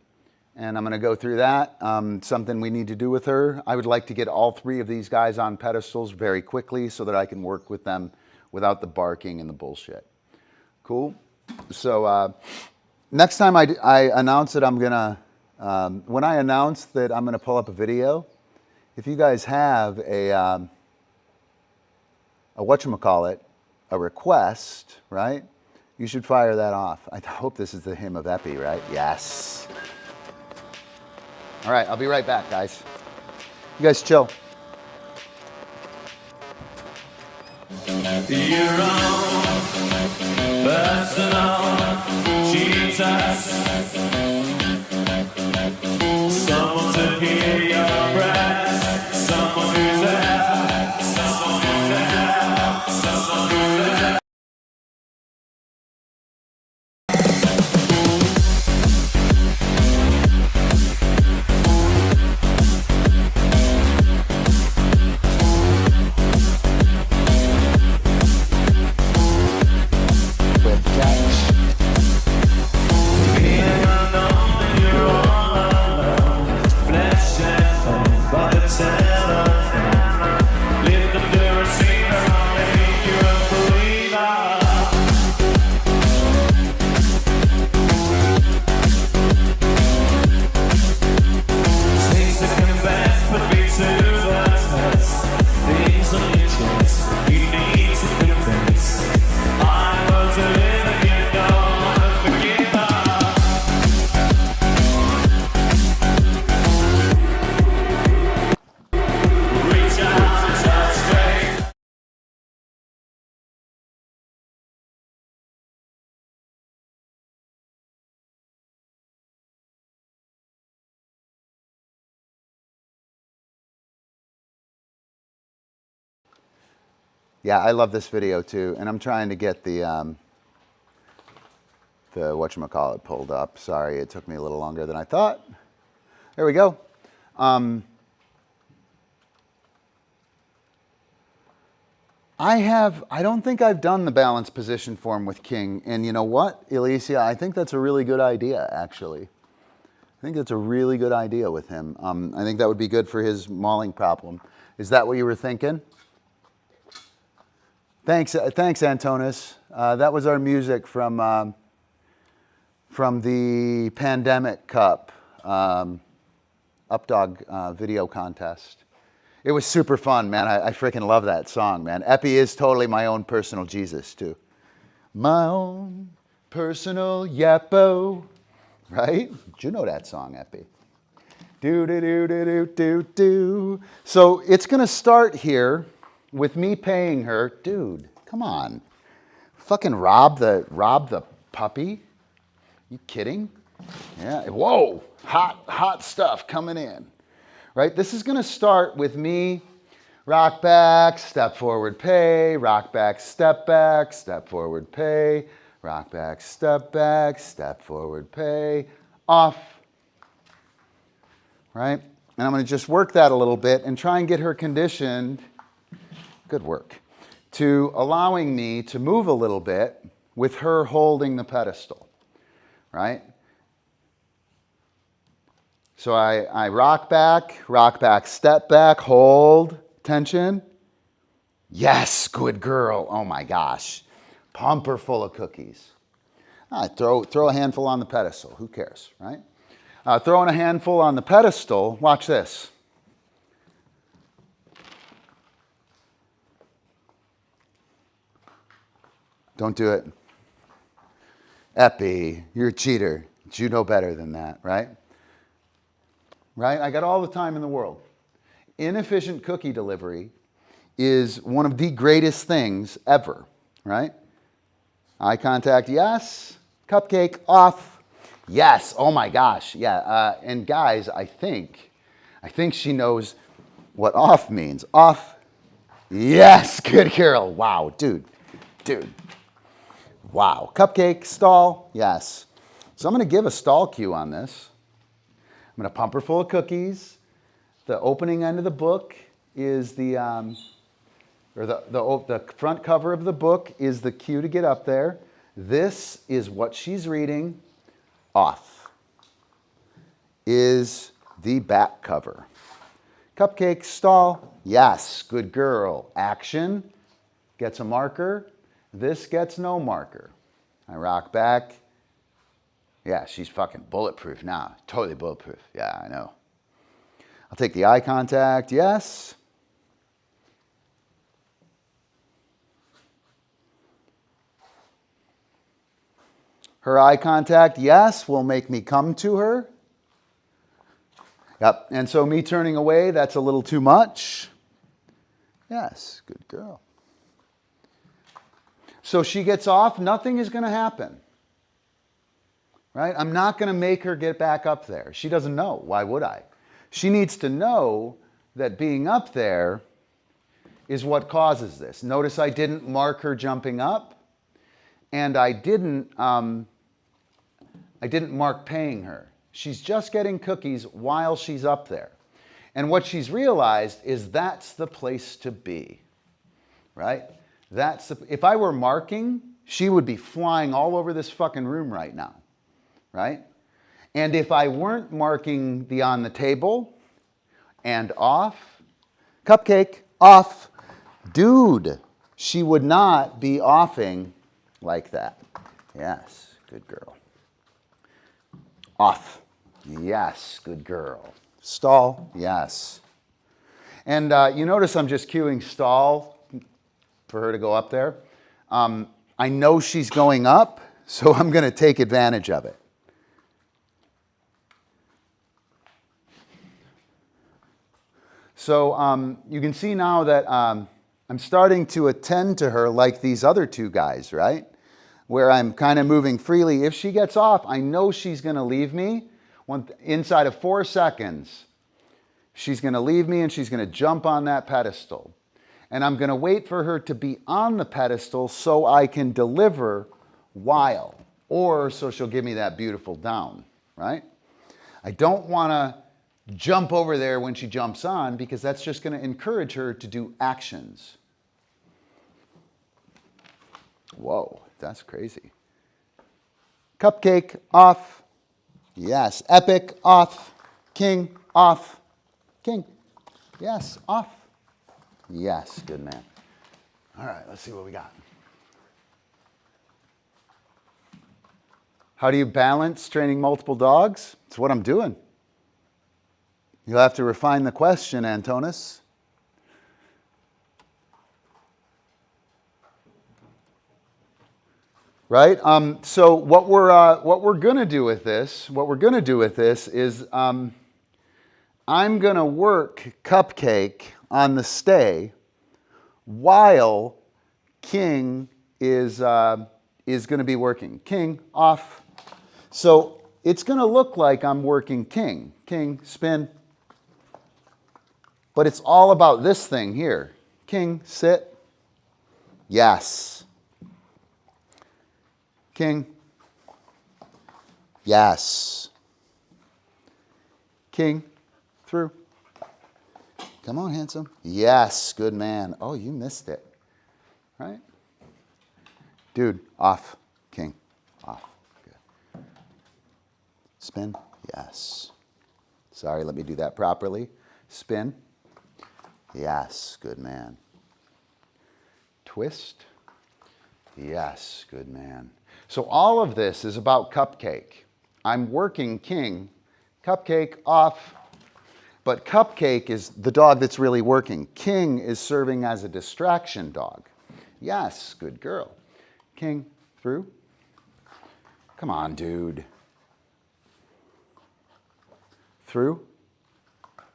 And I'm going to go through that. Something we need to do with her. I would like to get all three of these guys on pedestals very quickly so that I can work with them without the barking and the bullshit. Cool? So next time I announce that I'm gonna, when I announce that I'm gonna pull up a video, if you guys have a whatchamacallit, a request, right? You should fire that off. I hope this is the hymn of Epi, right? Yes. All right, I'll be right back, guys. You guys chill. Your own personal Jesus, someone to hear your breath, someone who's there, someone who's there, someone who's there. Yeah, I love this video too, and I'm trying to get the whatchamacallit pulled up. Sorry, it took me a little longer than I thought. There we go. I don't think I've done the balance position form with King, and you know what, Alicia, I think that's a really good idea, actually. I think that's a really good idea with him. I think that would be good for his mauling problem. Is that what you were thinking? Thanks, Antonis. That was our music from the Pandemic Cup Updog video contest. It was super fun, man. I freaking love that song, man. Epi is totally my own personal Jesus, too. My own personal Yappo. Right? You know that song, Epi. Do. So it's going to start here with me paying her. Dude, come on. Fucking rob the puppy? You kidding? Yeah. Whoa. Hot stuff coming in. Right? This is going to start with me rock back, step forward, pay, rock back, step forward, pay, rock back, step forward, pay, off. Right? And I'm going to just work that a little bit and try and get her conditioned, good work, to allowing me to move a little bit with her holding the pedestal. Right? So I rock back, step back, hold, tension. Yes, good girl. Oh my gosh. Pump her full of cookies. Throw a handful on the pedestal. Who cares, right? Throwing a handful on the pedestal, watch this. Don't do it. Epi, you're a cheater. You know better than that, right? Right? I got all the time in the world. Inefficient cookie delivery is one of the greatest things ever, right? Eye contact, yes. Cupcake, off. Yes, oh my gosh, yeah. And guys, I think she knows what off means. Off, yes, good girl. Wow, dude. Wow, cupcake, stall, yes. So I'm gonna give a stall cue on this. I'm going to pump her full of cookies. The opening end of the book is the front cover of the book is the cue to get up there. This is what she's reading. Off is the back cover. Cupcake, stall, yes, good girl. Action gets a marker. This gets no marker. I rock back. Yeah, she's fucking bulletproof now. Totally bulletproof. Yeah, I know. I'll take the eye contact. Yes. Her eye contact, yes, will make me come to her. Yep. And so me turning away, that's a little too much. Yes, good girl. So she gets off, nothing is going to happen. Right? I'm not going to make her get back up there. She doesn't know. Why would I? She needs to know that being up there is what causes this. Notice I didn't mark her jumping up, and I didn't mark paying her. She's just getting cookies while she's up there. And what she's realized is that's the place to be. Right? If I were marking, she would be flying all over this fucking room right now. Right? And if I weren't marking the on the table and off, cupcake, off, dude, she would not be offing like that. Yes, good girl. Off, yes, good girl. Stall, yes. And you notice I'm just cueing stall for her to go up there. I know she's going up, so I'm going to take advantage of it. So you can see now that I'm starting to attend to her like these other two guys, right? Where I'm kind of moving freely. If she gets off, I know she's going to leave me. Inside of 4 seconds, she's going to leave me and she's going to jump on that pedestal. And I'm going to wait for her to be on the pedestal so I can deliver while. Or so she'll give me that beautiful down, right? I don't want to jump over there when she jumps on because that's just going to encourage her to do actions. Whoa, that's crazy. Cupcake, off. Yes. Epic, off. King, off. King. Yes, off. Yes, good man. All right, let's see what we got. How do you balance training multiple dogs? It's what I'm doing. You'll have to refine the question, Antonis. Right? So what we're gonna do with this, is I'm gonna work Cupcake on the stay while King is gonna be working. King off. So it's gonna look like I'm working King. King spin. But it's all about this thing here. King sit. Yes. King. Yes. King. Through. Come on, handsome. Yes, good man. Oh, you missed it. Right? Dude, off. King. Off. Good. Spin. Yes. Sorry, let me do that properly. Spin. Yes, good man. Twist. Yes, good man. So all of this is about Cupcake. I'm working King, Cupcake off, but Cupcake is the dog that's really working. King is serving as a distraction dog. Yes, good girl. King, through. Come on, dude. Through.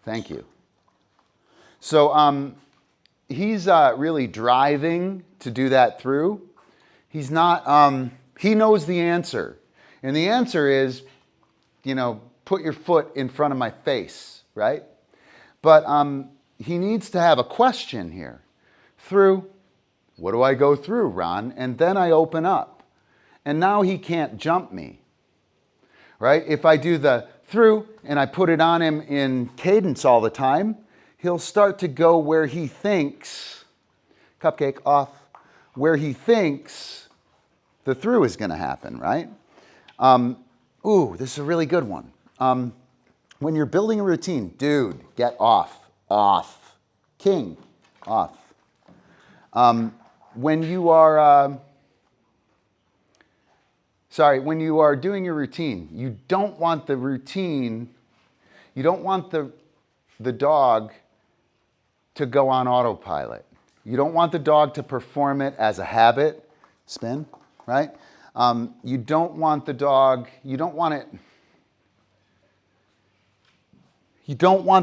Thank you. So he's really driving to do that through. He's not, he knows the answer. And the answer is, you know, put your foot in front of my face, right? But he needs to have a question here. Through, what do I go through, Ron? And then I open up. And now he can't jump me, right? If I do the through and I put it on him in cadence all the time, he'll start to go where he thinks, Cupcake off, where he thinks the through is going to happen, right? Ooh, this is a really good one. When you're building a routine, dude, get off, off. King, off. When you are, when you are doing your routine, you don't want the routine, you don't want the dog to go on autopilot. You don't want the dog to perform it as a habit, spin, right? You don't want the dog, you don't want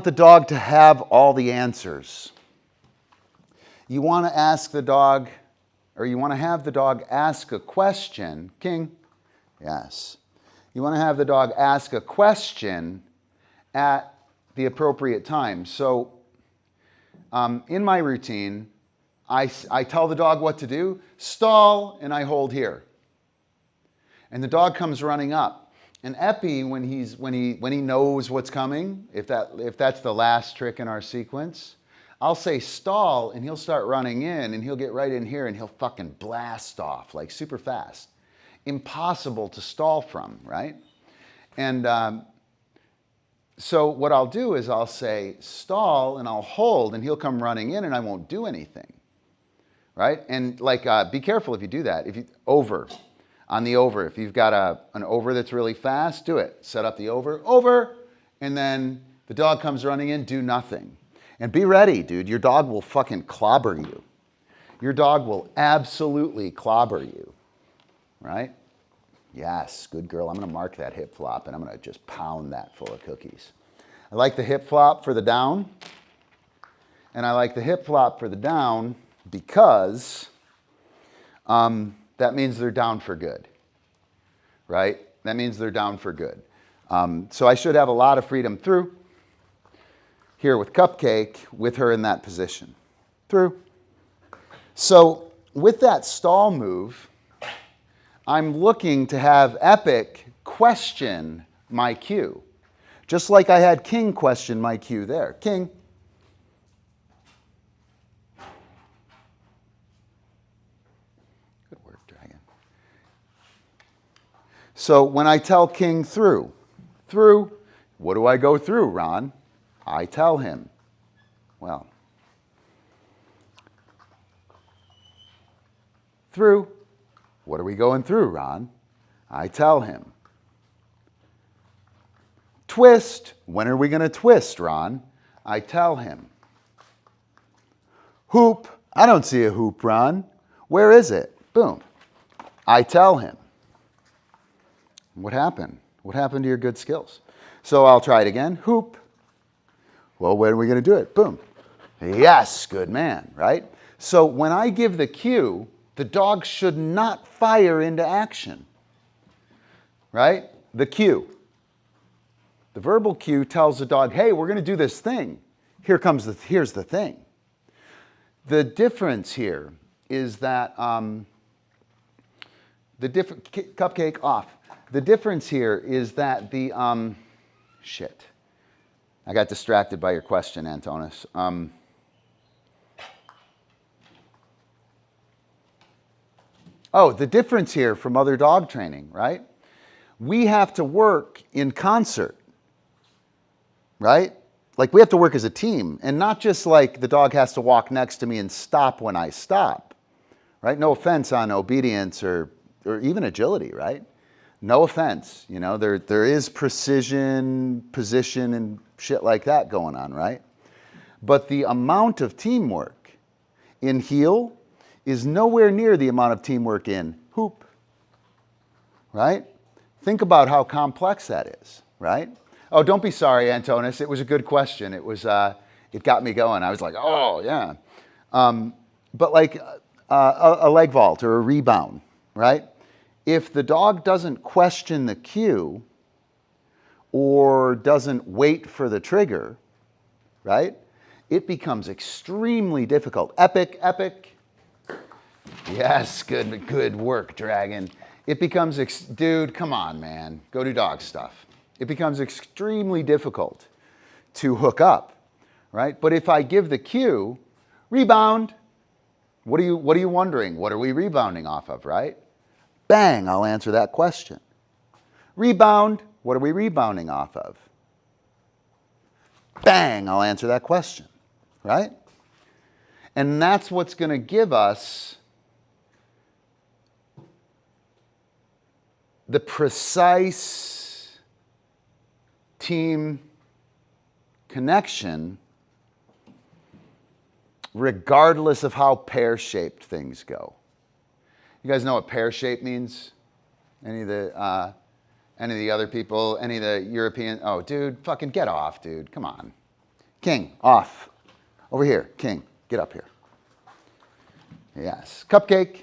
the dog to have all the answers. You want to ask the dog, or you want to have the dog ask a question, King, yes. You want to have the dog ask a question at the appropriate time. So in my routine, I tell the dog what to do, stall, and I hold here. And the dog comes running up. And Epi, when he knows what's coming, if that's the last trick in our sequence, I'll say stall, and he'll start running in, and he'll get right in here, and he'll fucking blast off, like super fast. Impossible to stall from, right? And so what I'll do is I'll say stall, and I'll hold, and he'll come running in, and I won't do anything, right? And like, be careful if you do that. If you on the over, if you've got an over that's really fast, do it. Set up the over, and then the dog comes running in, do nothing. And be ready, dude. Your dog will fucking clobber you. Your dog will absolutely clobber you, right? Yes, good girl. I'm going to mark that hip flop, and I'm going to just pound that full of cookies. I like the hip flop for the down, and I like the hip flop for the down because that means they're down for good, right? That means they're down for good. So I should have a lot of freedom through here with Cupcake with her in that position. Through. So with that stall move, I'm looking to have Epic question my cue. Just like I had King question my cue there. King. Good work, Dragon. So when I tell King through, Through. What do I go through, Ron? I tell him. Well, through. What are we going through, Ron? I tell him. Twist. When are we going to twist, Ron? I tell him. Hoop. I don't see a hoop, Ron. Where is it? Boom. I tell him. What happened? What happened to your good skills? So I'll try it again. Hoop. Well, when are we going to do it? Boom. Yes, good man, right? So when I give the cue, the dog should not fire into action, right? The cue. The verbal cue tells the dog, hey, we're going to do this thing. Here's the thing. The difference here is that cupcake off. The difference here is that the shit. I got distracted by your question, Antonis. The difference here from other dog training, right? We have to work in concert, right? Like we have to work as a team, and not just like the dog has to walk next to me and stop when I stop, right? No offense on obedience or even agility, right? No offense, you know, there is precision, position, and shit like that going on, right? But the amount of teamwork in heel is nowhere near the amount of teamwork in hoop, right? Think about how complex that is, right? Oh, don't be sorry, Antonis. It was a good question. It was, it got me going. I was like, oh, yeah. But like a leg vault or a rebound, right? If the dog doesn't question the cue or doesn't wait for the trigger, right? It becomes extremely difficult. Epic. Yes, good work, Dragon. It becomes, dude, come on, man. Go do dog stuff. It becomes extremely difficult to hook up, right? But if I give the cue, rebound, what are you wondering? What are we rebounding off of, right? Bang, I'll answer that question. Rebound, what are we rebounding off of? Bang, I'll answer that question, right? And that's what's going to give us the precise team connection regardless of how pear-shaped things go. You guys know what pear-shaped means? Any of the other people? Any of the European? Oh, dude, fucking get off, dude. Come on. King, off. Over here, King, get up here. Yes. Cupcake.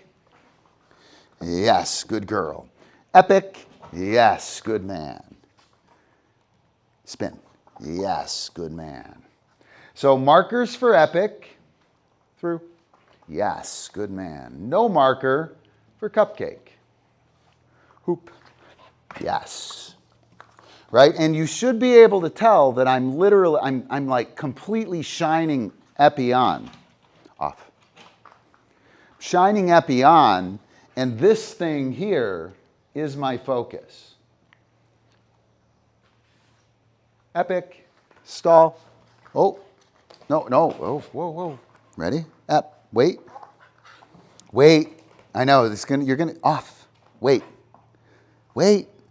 Yes, good girl. Epic. Yes, good man. Spin. Yes, good man. So markers for epic. Through. Yes, good man. No marker for cupcake. Hoop. Yes. Right? And you should be able to tell that I'm like completely shining epi on. Off. Shining epi on, and this thing here is my focus. Epic. Stall. Oh. No. Oh, whoa. Ready? Up. Wait. I know you're gonna off. Wait.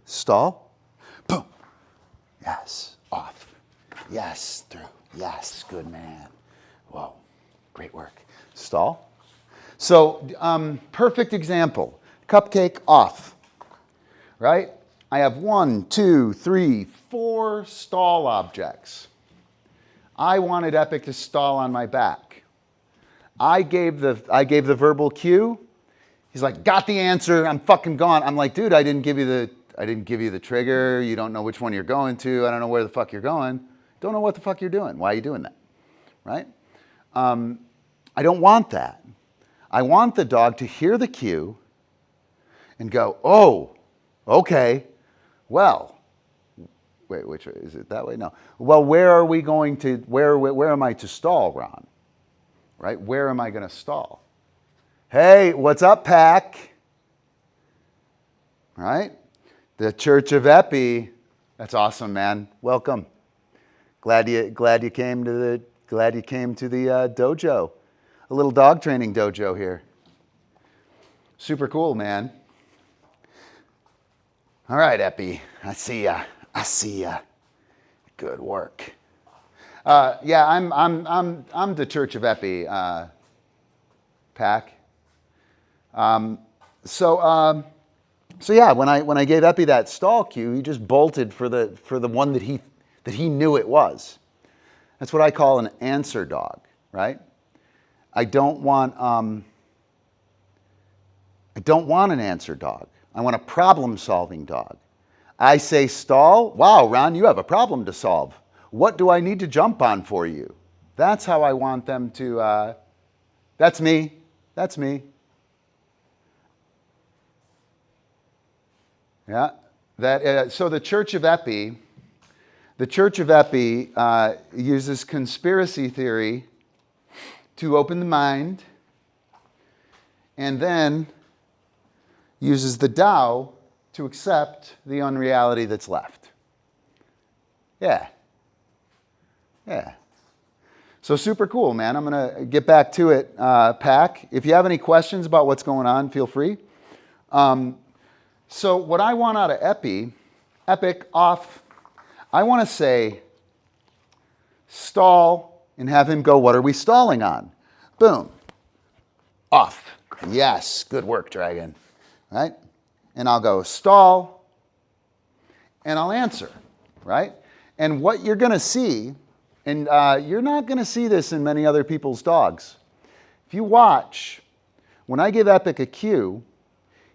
Stall. Boom. Yes. Off. Yes. Through. Yes. Good man. Whoa. Great work. Stall. So, perfect example. Cupcake off. Right? I have 1, 2, 3, 4 stall objects. I wanted Epic to stall on my back. I gave the verbal cue. He's like, got the answer. I'm fucking gone. I'm like, dude, I didn't give you the trigger. You don't know which one you're going to. I don't know where the fuck you're going. Don't know what the fuck you're doing. Why are you doing that? Right? I don't want that. I want the dog to hear the cue and go, oh, okay, well, wait, which is it that way? No. Well, where are we going to, where am I to stall, Ron? Right? Where am I going to stall? Hey, what's up, pack? Right? The Church of Epi That's awesome, man. Welcome. Glad you came to the dojo, a little dog training dojo here. Super cool, man. All right, Epi, I see ya. Good work. Yeah, I'm the Church of Epi, Pack. So yeah, when I gave Epi that stall cue, he just bolted for the one that he knew it was. That's what I call an answer dog, right? I don't want an answer dog. I want a problem-solving dog. I say stall. Wow, Ron, you have a problem to solve. What do I need to jump on for you? That's how I want them to. That's me. That's me. Yeah. So the Church of Epi uses conspiracy theory to open the mind, and then uses the Tao to accept the unreality that's left. Yeah. Yeah. So super cool, man. I'm going to get back to it, Pack. If you have any questions about what's going on, feel free. So what I want out of Epic, off, I want to say stall and have him go, what are we stalling on? Boom. Off. Yes. Good work, Dragon. Right? And I'll go stall and I'll answer. Right? And what you're going to see, and you're not going to see this in many other people's dogs. If you watch, when I give Epic a cue,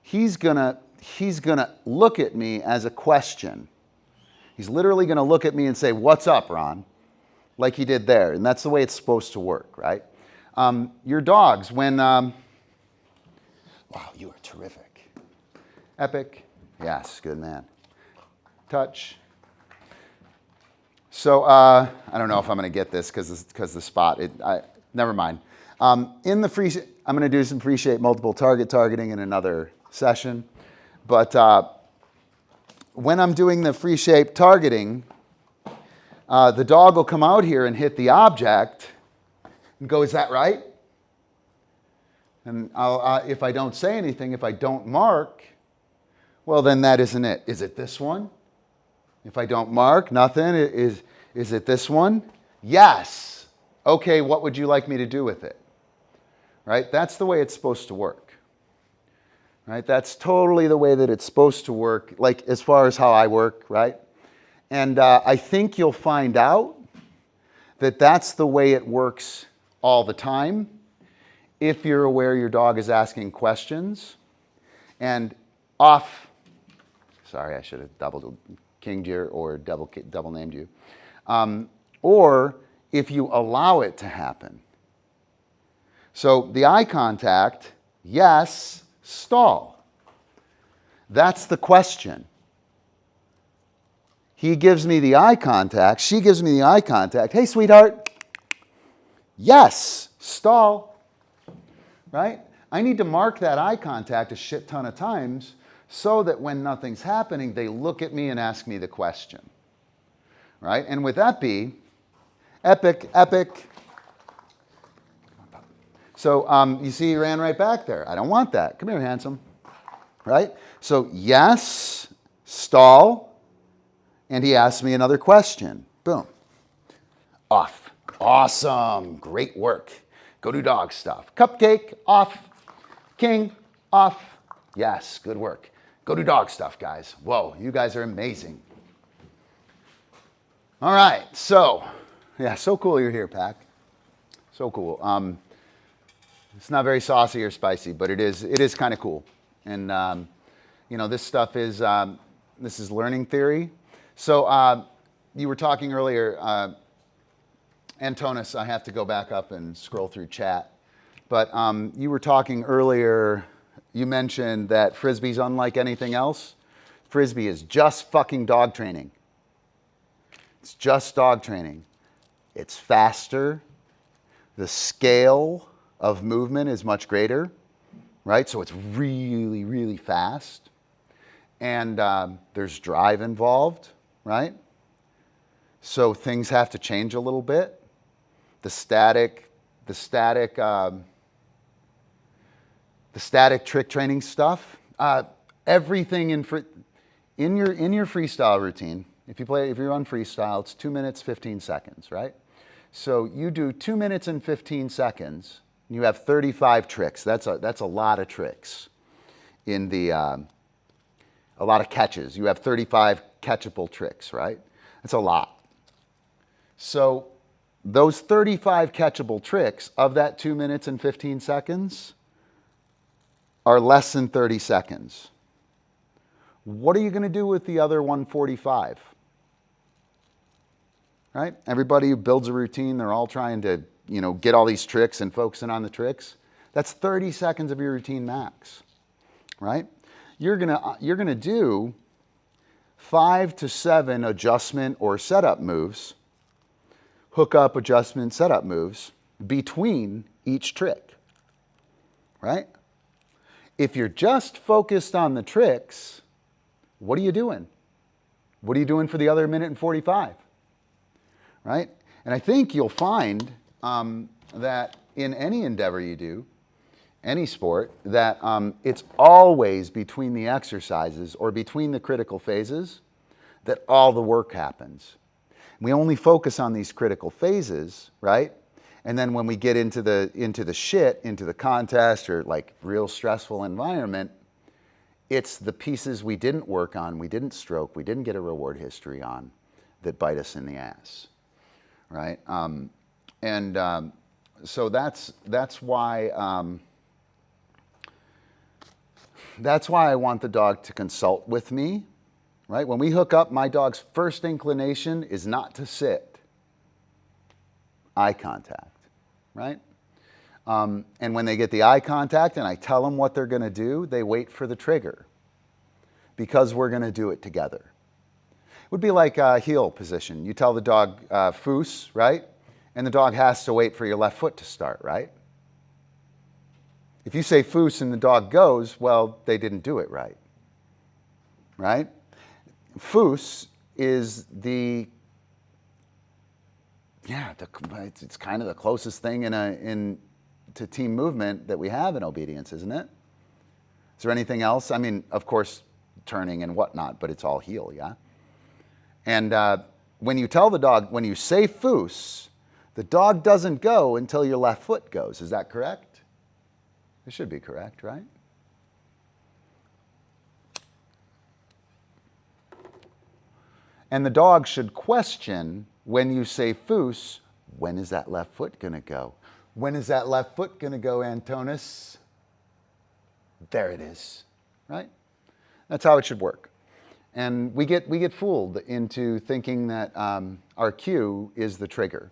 he's going to look at me as a question. He's literally going to look at me and say, what's up, Ron? Like he did there. And that's the way it's supposed to work, right? Your dogs, when... wow, you are terrific. Epic. Yes, good man. Touch. So I don't know if I'm going to get this because the spot. Never mind. In the free, I'm going to do some free shape multiple targeting in another session. But when I'm doing the free shape targeting, the dog will come out here and hit the object and go, is that right? And if I don't say anything, if I don't mark, well, then that isn't it. Is it this one? If I don't mark, nothing. Is it this one? Yes. Okay, what would you like me to do with it? Right? That's the way it's supposed to work. Right? That's totally the way that it's supposed to work, like as far as how I work, right? And I think you'll find out that that's the way it works all the time if you're aware your dog is asking questions. And off, sorry, I should have double kinged you or double named you. Or if you allow it to happen. So the eye contact, yes, stall. That's the question. He gives me the eye contact. She gives me the eye contact. Hey, sweetheart. Yes, stall. Right? I need to mark that eye contact a shit ton of times so that when nothing's happening, they look at me and ask me the question. Right? And with Epic. So you see he ran right back there. I don't want that. Come here, handsome. Right? So yes, stall. And he asked me another question. Boom. Off. Awesome. Great work. Go do dog stuff. Cupcake, off. King, off. Yes, good work. Go do dog stuff, guys. Whoa, you guys are amazing. All right, so, yeah, so cool you're here, Pack. So cool. It's not very saucy or spicy, but it is kind of cool. And, you know, this stuff is, this is learning theory. So you were talking earlier, Antonis, I have to go back up and scroll through chat. But you were talking earlier, you mentioned that Frisbee's unlike anything else. Frisbee is just fucking dog training. It's just dog training. It's faster. The scale of movement is much greater, right? So it's really, really fast. And there's drive involved, right? So things have to change a little bit. The static trick training stuff, everything in your freestyle routine. If you run freestyle, it's 2 minutes 15 seconds, right? So you do 2 minutes and 15 seconds. And you have 35 tricks. That's a lot of tricks. A lot of catches. You have 35 catchable tricks, right? That's a lot. So those 35 catchable tricks of that 2 minutes and 15 seconds are less than 30 seconds. What are you going to do with the other 145? Right? Everybody who builds a routine, they're all trying to, get all these tricks and focusing on the tricks. That's 30 seconds of your routine max. Right? You're going to do 5 to 7 adjustment or setup moves, hook up adjustment setup moves between each trick. Right? If you're just focused on the tricks, what are you doing? What are you doing for the other minute and 45? Right? And I think you'll find that in any endeavor you do, any sport, that it's always between the exercises or between the critical phases that all the work happens. We only focus on these critical phases, right? And then when we get into the contest or like real stressful environment, it's the pieces we didn't work on, we didn't stroke, we didn't get a reward history on that bite us in the ass, right? So that's why I want the dog to consult with me, right? When we hook up, my dog's first inclination is not to sit. Eye contact, right? And when they get the eye contact and I tell them what they're going to do, they wait for the trigger because we're going to do it together. It would be like a heel position. You tell the dog foos, right? And the dog has to wait for your left foot to start, right? If you say foos and the dog goes, well, they didn't do it right, right? Foos is it's kind of the closest thing to team movement that we have in obedience, isn't it? Is there anything else? I mean, of course, turning and whatnot, but it's all heel, yeah? And when you tell the dog, when you say foos, the dog doesn't go until your left foot goes. Is that correct? It should be correct, right? And the dog should question when you say foos, when is that left foot going to go? When is that left foot going to go, Antonis? There it is, right? That's how it should work. And we get fooled into thinking that our cue is the trigger,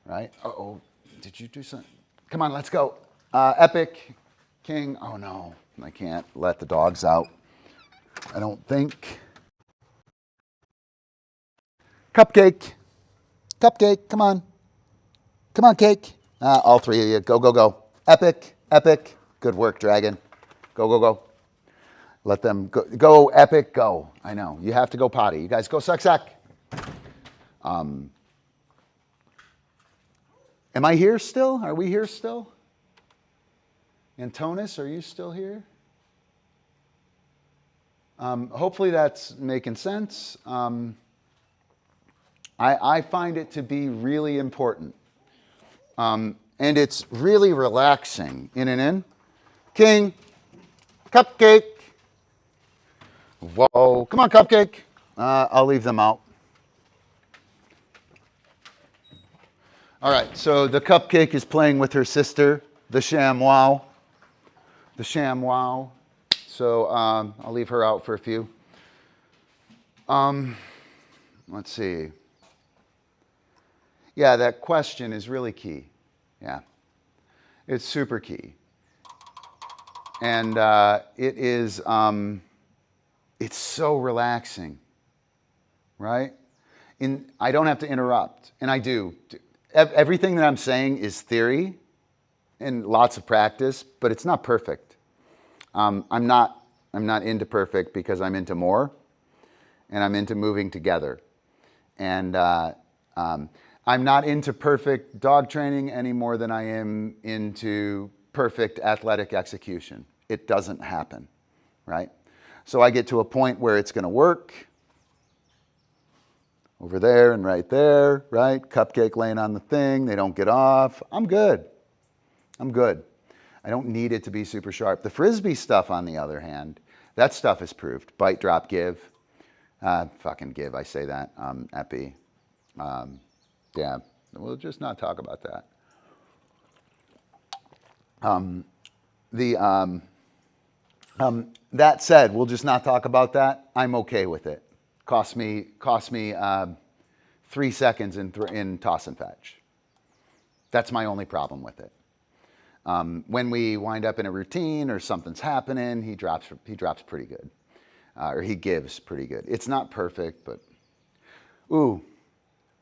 right? Uh-oh, did you do something? Come on, let's go. Epic, King. Oh no, I can't let the dogs out, I don't think. Cupcake, come on. Come on, Cake. All three of you, go. Epic, good work, Dragon. Go. Let them go, Epic, go. I know, you have to go potty. You guys go suck. Am I here still? Are we here still? Antonis, are you still here? Hopefully that's making sense. I find it to be really important. And it's really relaxing. In. King, Cupcake. Whoa, come on, Cupcake. I'll leave them out. All right, so the Cupcake is playing with her sister, the ShamWow. So I'll leave her out for a few. Let's see. Yeah, that question is really key. Yeah, it's super key. And it is, it's so relaxing, right? I don't have to interrupt, and I do. Everything that I'm saying is theory and lots of practice, but it's not perfect. I'm not into perfect because I'm into more. and I'm into moving together. And I'm not into perfect dog training any more than I am into perfect athletic execution. It doesn't happen, right? So I get to a point where it's going to work. Over there and right there, right? Cupcake laying on the thing. They don't get off. I'm good. I'm good. I don't need it to be super sharp. The Frisbee stuff, on the other hand, that stuff is proved. Bite, drop, give. Fucking give, I say that. Epi. Yeah, we'll just not talk about that. That said, we'll just not talk about that. I'm okay with it. Cost me 3 seconds in toss and fetch. That's my only problem with it. When we wind up in a routine or something's happening, he drops pretty good, or he gives pretty good. It's not perfect, but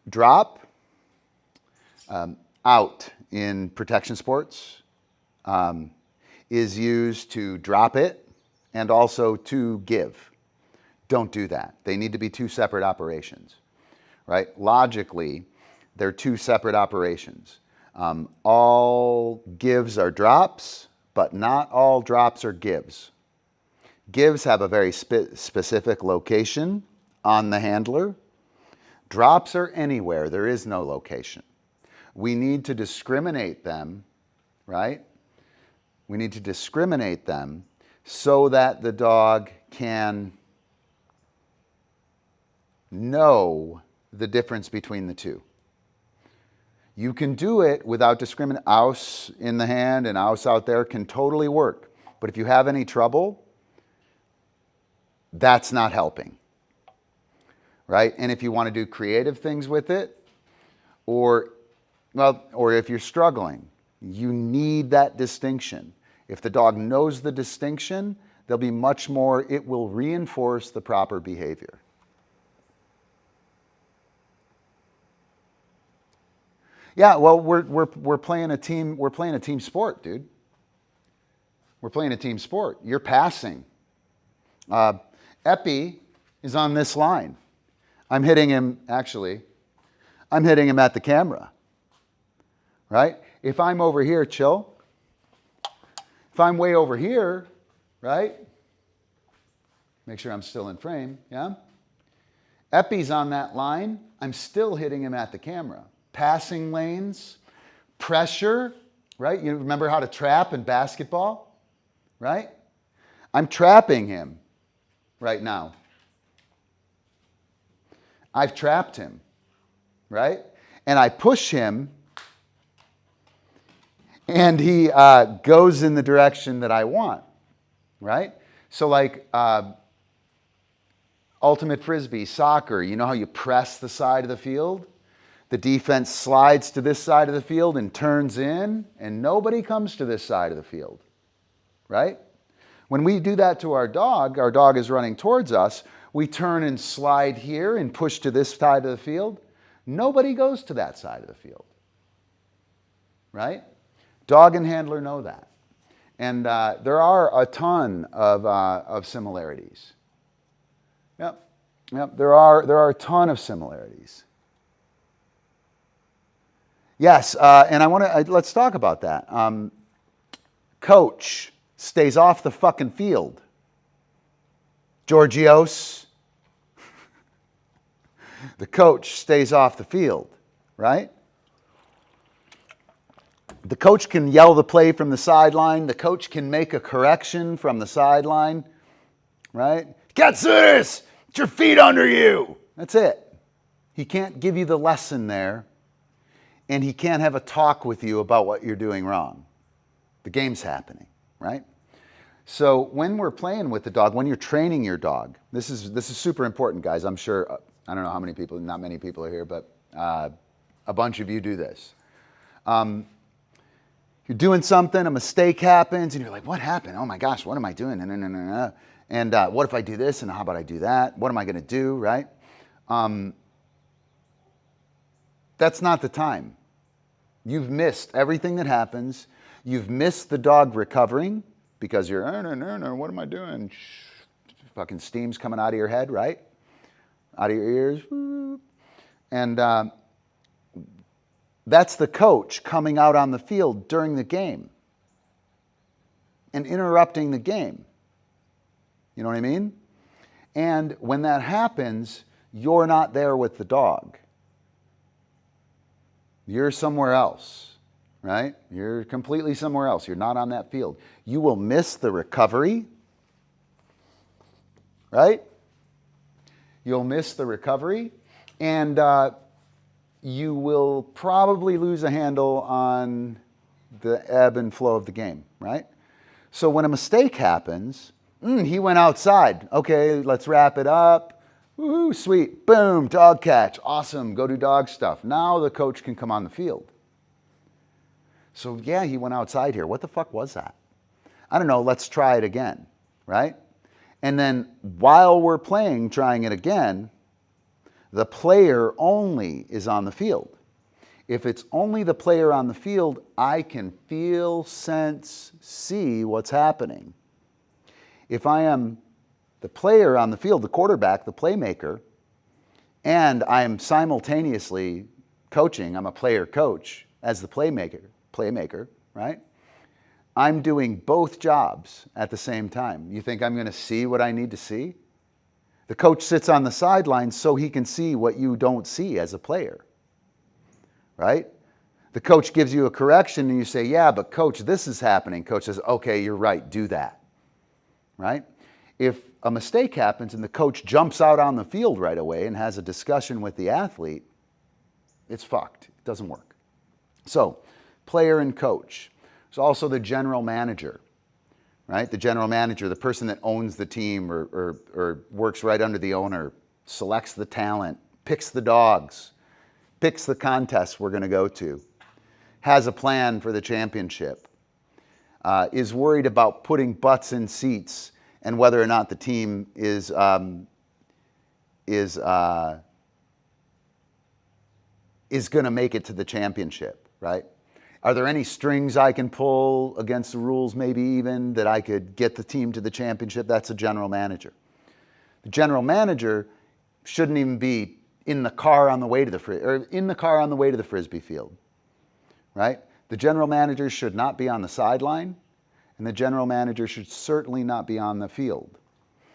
drop out in protection sports is used to drop it and also to give. Don't do that. They need to be two separate operations, right? Logically, they're two separate operations. All gives are drops, but not all drops are gives. Gives have a very specific location on the handler. Drops are anywhere. There is no location. We need to discriminate them, right? We need to discriminate them so that the dog can know the difference between the two. You can do it without discrimination. Ouse in the hand and ouse out there can totally work. But if you have any trouble, that's not helping, right? And if you want to do creative things with it, or if you're struggling, you need that distinction. If the dog knows the distinction, there'll be much more, it will reinforce the proper behavior. Yeah, well, we're playing a team. We're playing a team sport, dude. We're playing a team sport. You're passing. Epi is on this line. I'm hitting him. Actually, I'm hitting him at the camera. Right? If I'm over here, chill. If I'm way over here, right? Make sure I'm still in frame. Yeah. Epi's on that line. I'm still hitting him at the camera. Passing lanes, pressure, right? You remember how to trap in basketball, right? I'm trapping him right now. I've trapped him, right? And I push him, and he goes in the direction that I want, right? So like ultimate Frisbee, soccer, you know how you press the side of the field? The defense slides to this side of the field and turns in, and nobody comes to this side of the field, right? When we do that to our dog is running towards us, we turn and slide here and push to this side of the field. Nobody goes to that side of the field, right? Dog and handler know that. And there are a ton of similarities. Yep, there are a ton of similarities. Yes, and let's talk about that. Coach stays off the fucking field. Georgios. The coach stays off the field, right? The coach can yell the play from the sideline. The coach can make a correction from the sideline, right? Katsuris, get your feet under you. That's it. He can't give you the lesson there. And he can't have a talk with you about what you're doing wrong. The game's happening, right? So when we're playing with the dog, when you're training your dog, this is super important, guys. I'm sure, I don't know how many people, not many people are here, but a bunch of you do this. You're doing something, a mistake happens, and you're like, what happened? Oh my gosh, what am I doing? And what if I do this, and how about I do that? What am I going to do, right? That's not the time. You've missed everything that happens. You've missed the dog recovering because you're, no, what am I doing? Fucking steam's coming out of your head, right? out of your ears. Whoop. And that's the coach coming out on the field during the game and interrupting the game. You know what I mean? And when that happens, you're not there with the dog. You're somewhere else, right? You're completely somewhere else. You're not on that field. You will miss the recovery, right? You'll miss the recovery, and you will probably lose a handle on the ebb and flow of the game, right? So when a mistake happens, he went outside. Okay, let's wrap it up. Woohoo, sweet. Boom, dog catch. Awesome, go do dog stuff. Now the coach can come on the field. So yeah, he went outside here. What the fuck was that? I don't know, let's try it again, right? And then while we're playing, trying it again, the player only is on the field. If it's only the player on the field, I can feel, sense, see what's happening. If I am the player on the field, the quarterback, the playmaker, and I am simultaneously coaching, I'm a player coach as the playmaker, right? I'm doing both jobs at the same time. You think I'm going to see what I need to see? The coach sits on the sidelines so he can see what you don't see as a player, right? The coach gives you a correction and you say, yeah, but coach, this is happening. Coach says, okay, you're right, do that, right? If a mistake happens and the coach jumps out on the field right away and has a discussion with the athlete, it's fucked. It doesn't work. So, player and coach. There's also the general manager, right? The general manager, the person that owns the team or works right under the owner, selects the talent, picks the dogs, picks the contests we're going to go to, has a plan for the championship, is worried about putting butts in seats and whether or not the team is going to make it to the championship, right? Are there any strings I can pull against the rules, maybe even, that I could get the team to the championship? That's a general manager. The general manager shouldn't even be in the car on the way to the frisbee field, right? The general manager should not be on the sideline, and the general manager should certainly not be on the field.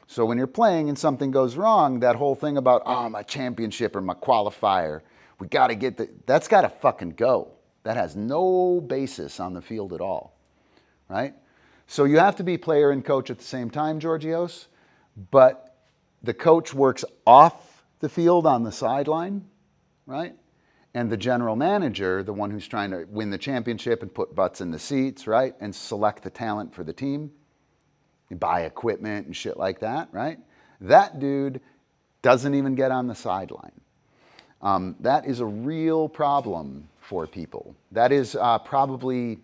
So when you're playing and something goes wrong, that whole thing about, oh, my championship or my qualifier, we got to get that's got to fucking go. That has no basis on the field at all, right? So you have to be player and coach at the same time, Georgios, but the coach works off the field on the sideline, right? And the general manager, the one who's trying to win the championship and put butts in the seats, right? And select the talent for the team, and buy equipment and shit like that, right? That dude doesn't even get on the sideline. That is a real problem for people. That is probably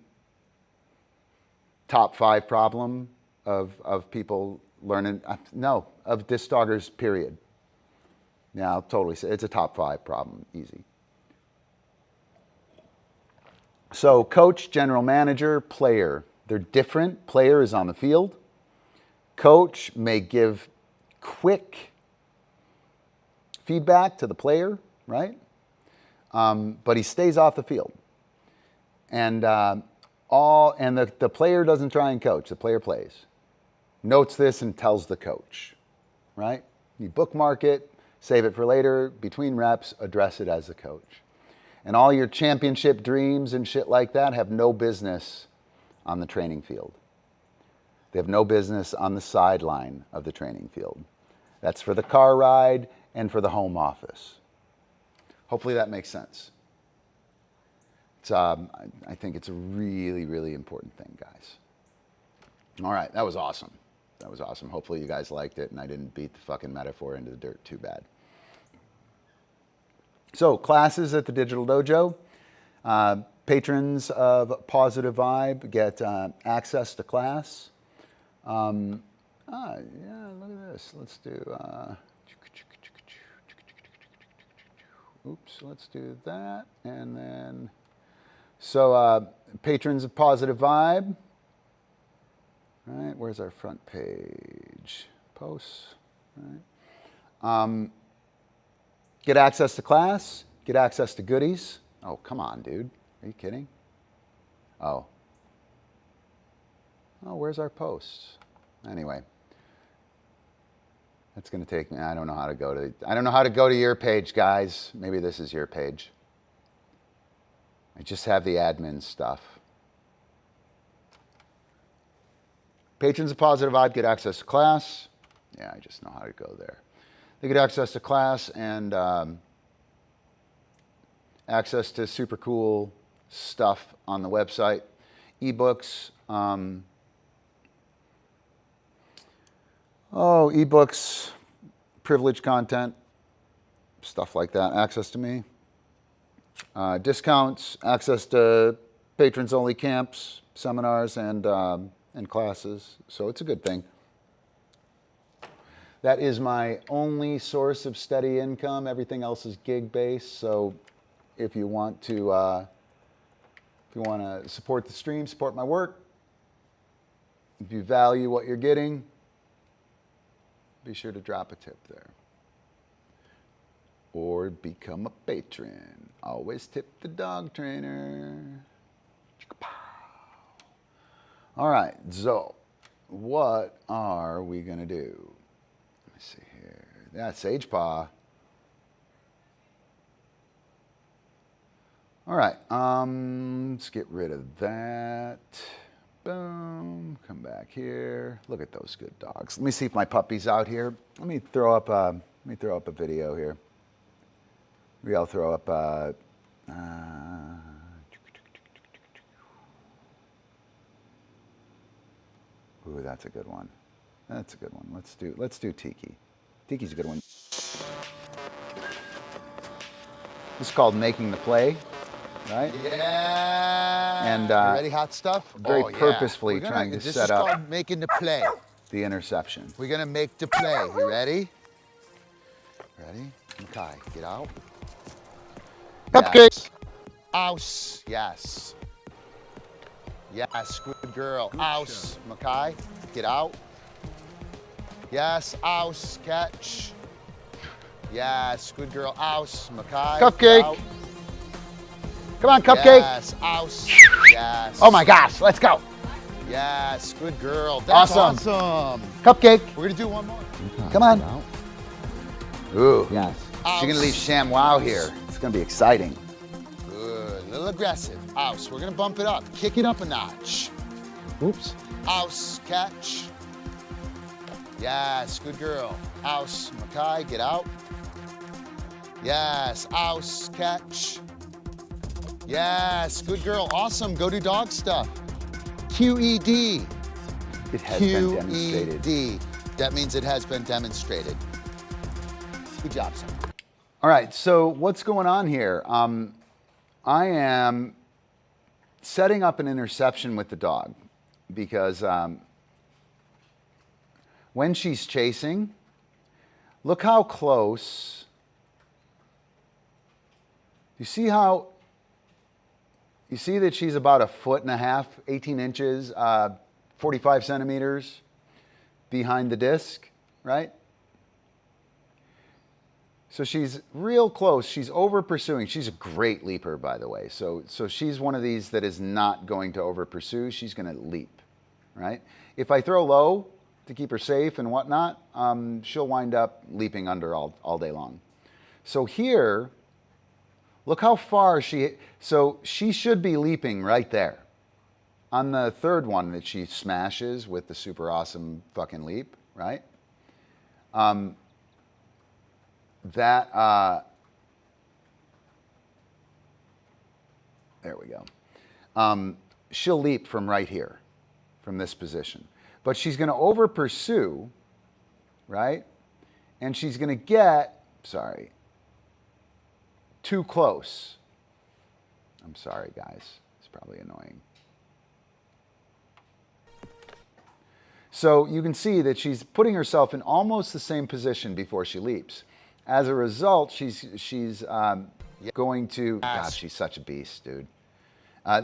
top 5 problem of people learning, of disc doggers, period. Yeah, I'll totally say it's a top 5 problem, easy. So coach, general manager, player, they're different. Player is on the field. Coach may give quick feedback to the player, right? But he stays off the field. And the player doesn't try and coach. The player plays. Notes this and tells the coach, right? You bookmark it, save it for later, between reps, address it as the coach. And all your championship dreams and shit like that have no business on the training field. They have no business on the sideline of the training field. That's for the car ride and for the home office. Hopefully that makes sense. I think it's a really, really important thing, guys. All right, that was awesome. That was awesome. Hopefully you guys liked it and I didn't beat the fucking metaphor into the dirt too bad. So, classes at the Digital Dojo. Patrons of Positive Vibe get access to class. Yeah, look at this. Let's do... let's do that. And then... So, patrons of Positive Vibe. All right, where's our front page? Posts. All right. Get access to class, get access to goodies. Oh, come on, dude. Are you kidding? Oh. Oh, where's our posts? Anyway. That's going to take me, I don't know how to go to your page, guys. Maybe this is your page. I just have the admin stuff. Patrons of Positive Vibe get access to class. Yeah, I just know how to go there. They get access to class and access to super cool stuff on the website. Ebooks. Ebooks, privileged content, stuff like that. Access to me. Discounts, access to patrons-only camps, seminars, and classes. So it's a good thing. That is my only source of steady income. Everything else is gig-based. So if you want to support the stream, support my work, if you value what you're getting, be sure to drop a tip there. Or become a patron. Always tip the dog trainer. All right, so what are we going to do? Let me see here. Yeah, Sage Paw. All right, let's get rid of that. Boom, come back here. Look at those good dogs. Let me see if my puppy's out here. Let me throw up a video here. Maybe I'll throw up ooh, that's a good one. That's a good one. Let's do Tiki. Tiki's a good one. This is called Making the Play, right? Yeah. And you ready, hot stuff? very purposefully trying to set up This is called making the play. the interception. We're gonna make the play. You ready? Ready? Okay, get out. Cupcake. Yes. Ouse. Yes. Yes, good girl. Ouse. Makai, get out. Yes, ouse. Catch. Yes, good girl. Ouse. Makai. Cupcake. get out. Come on, Cupcake. Yes, ouse. Yes. Oh my gosh, let's go. Yes, good girl. That's awesome. Cupcake. We're gonna do one more. Come on. Ooh. Yes. She's gonna leave ShamWow here. It's gonna be exciting. Good. A little aggressive. Ouse. We're gonna bump it up. Kick it up a notch. Oops. Ouse. Catch. Yes. Good girl. Ouse. Makai. Get out. Yes. Ouse. Catch. Yes. Good girl. Awesome. Go do dog stuff. QED. It has been demonstrated. QED. That means it has been demonstrated. Good job, son. All right, so what's going on here? I am setting up an interception with the dog because when she's chasing, look how close. You see that she's about 1.5 feet, 18 inches, 45 centimeters behind the disc, right? So she's real close. She's over pursuing. She's a great leaper, by the way. So she's one of these that is not going to over pursue. She's going to leap, right? If I throw low to keep her safe and whatnot, she'll wind up leaping under all day long. So here, look how far so she should be leaping right there. On the third one that she smashes with the super awesome fucking leap, right? There we go. She'll leap from right here, from this position. But she's going to over pursue, right? And she's going to get, too close. I'm sorry, guys. It's probably annoying. So you can see that she's putting herself in almost the same position before she leaps. As a result, she's going to, God, she's such a beast, dude.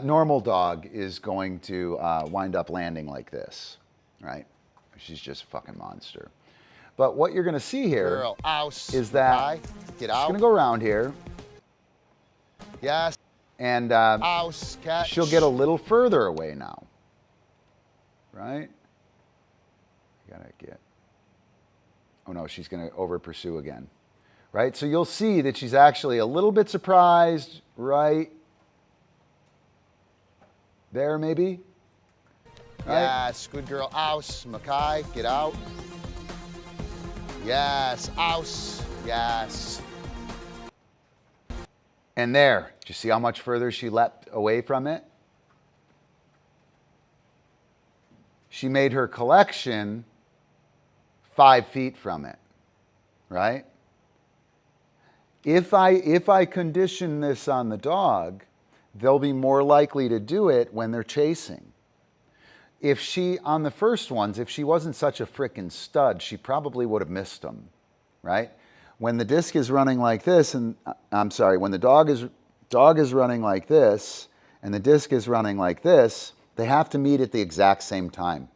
Normal dog is going to wind up landing like this, right? She's just a fucking monster. But what you're going to see here is that get She's out. gonna go around here, Yes. and House, catch. she'll get a little further away now, right? You gotta get, oh no, she's gonna over pursue again, right? So you'll see that she's actually a little bit surprised, right there maybe. Right? Yes, good girl. House, Mackay, get out. Yes, house, yes. And there, do you see how much further she leapt away from it? She made her collection 5 feet from it, right? If I condition this on the dog, they'll be more likely to do it when they're chasing. If she, on the first ones, if she wasn't such a frickin' stud, she probably would have missed them, right? When the disc is running like this, and I'm sorry, when the dog is running like this, and the disc is running like this, they have to meet at the exact same time.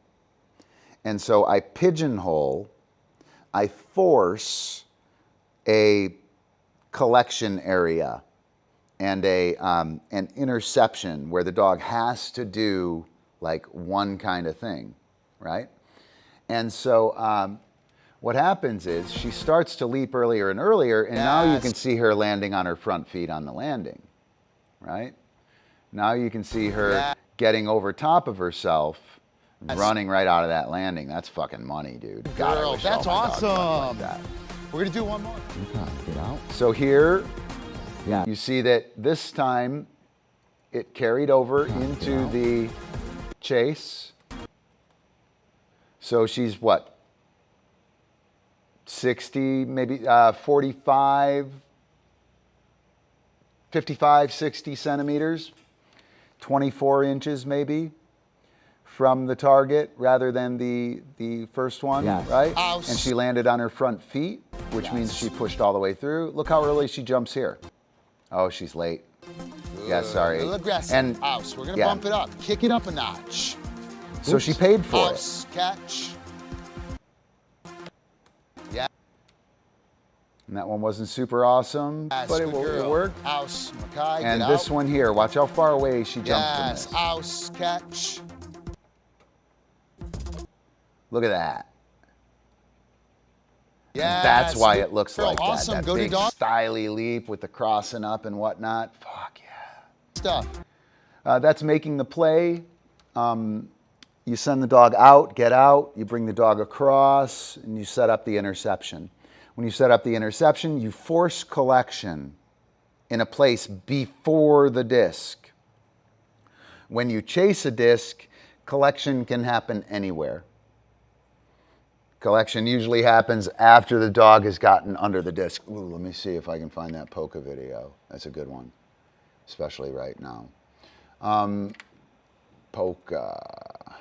And so I pigeonhole, I force a collection area and an interception where the dog has to do like one kind of thing, right? And so what happens is she starts to leap earlier and earlier, and now you can see her landing on her front feet on the landing, right? Now you can see her getting over top of herself, running right out of that landing. That's fucking money, dude. God, I Girl, wish that's all my dogs went awesome. like that. We're gonna do one more. Get out. So here, Yeah. you see that this time it carried over into the chase. So she's what? 60, maybe 45, 55, 60 centimeters, 24 inches maybe from the target rather than the first one, Yes. right? House. And she landed on her front feet, which means she pushed all the way through. Look how early she jumps here. Oh, she's late. Yeah, sorry. A little aggressive. And House, we're gonna yeah. bump it up. Kick it up a notch. so she paid for it. House, catch. Yeah. And that one wasn't super awesome, Yes, but it good girl. worked. House, Mackay, And get this out. one here, watch how far away she jumps Yes, from this. house, catch. Look at that. Yes. That's why it looks girl, like awesome. that. That Go to big dog styly leap with the crossing up and whatnot. Fuck yeah. stuff. That's making the play. You send the dog out, get out, you bring the dog across, and you set up the interception. When you set up the interception, you force collection in a place before the disc. When you chase a disc, collection can happen anywhere. Collection usually happens after the dog has gotten under the disc. Ooh, let me see if I can find that polka video. That's a good one, especially right now. Polka.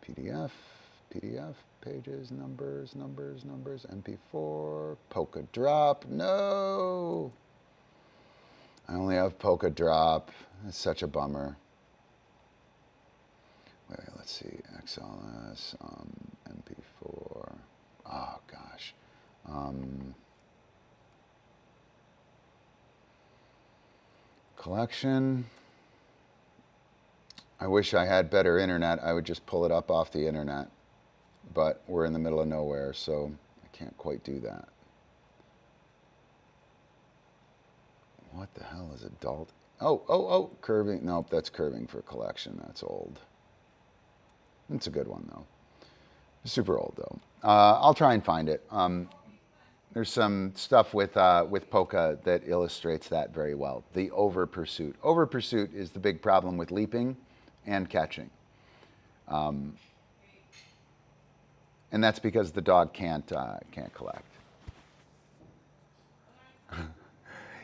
PDF, pages, numbers, MP4, polka drop, no. I only have polka drop. It's such a bummer. Wait, let's see. XLS, MP4. Oh gosh. Collection. I wish I had better internet. I would just pull it up off the internet. But we're in the middle of nowhere, so I can't quite do that. What the hell is adult? Oh, curving. Nope, that's curving for collection. That's old. It's a good one, though. Super old, though. I'll try and find it. There's some stuff with polka that illustrates that very well. The over pursuit. Over pursuit is the big problem with leaping and catching. And that's because the dog can't collect.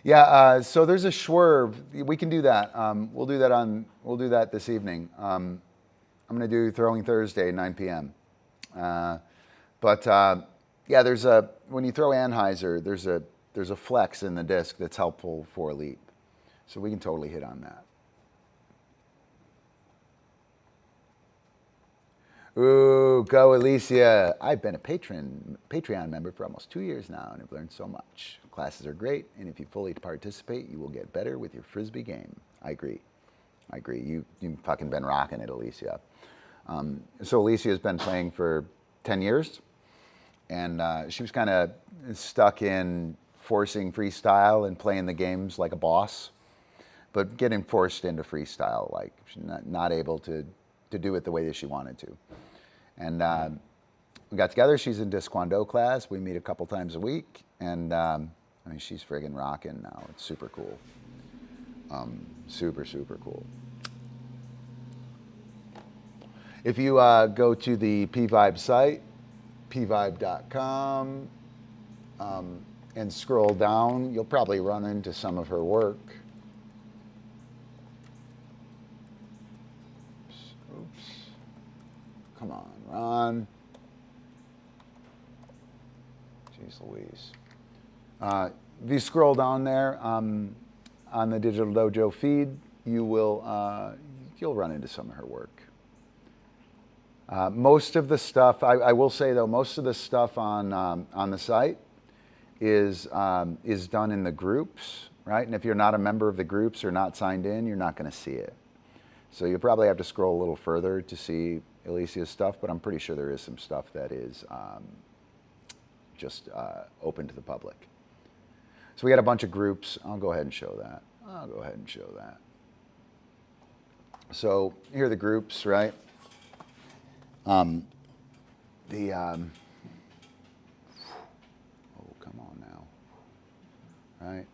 Yeah, so there's a swerve. We can do that. We'll do that this evening. I'm going to do Throwing Thursday, 9 p.m. Yeah, when you throw Anheuser, there's a flex in the disc that's helpful for a leap. So we can totally hit on that. Ooh, go Alicia. I've been a Patreon member for almost 2 years now, and I've learned so much. Classes are great, and if you fully participate, you will get better with your Frisbee game. I agree. You've fucking been rocking it, Alicia. So Alicia has been playing for 10 years, and she was kind of stuck in forcing freestyle and playing the games like a boss, but getting forced into freestyle, like she's not able to do it the way that she wanted to. And we got together. She's in DiscDog class. We meet a couple times a week, and I mean, she's friggin' rocking now. It's super cool. Super cool. If you go to the pvybe site, pvybe.com, and scroll down, you'll probably run into some of her work. Oops. Come on, Ron. Jeez Louise. If you scroll down there on the Digital Dojo feed, you'll run into some of her work. Most of the stuff, I will say though, most of the stuff on the site is done in the groups, right? And if you're not a member of the groups or not signed in, you're not going to see it. So you'll probably have to scroll a little further to see Alicia's stuff, but I'm pretty sure there is some stuff that is just open to the public. So we got a bunch of groups. I'll go ahead and show that. So here are the groups, right? Oh, come on now. Right?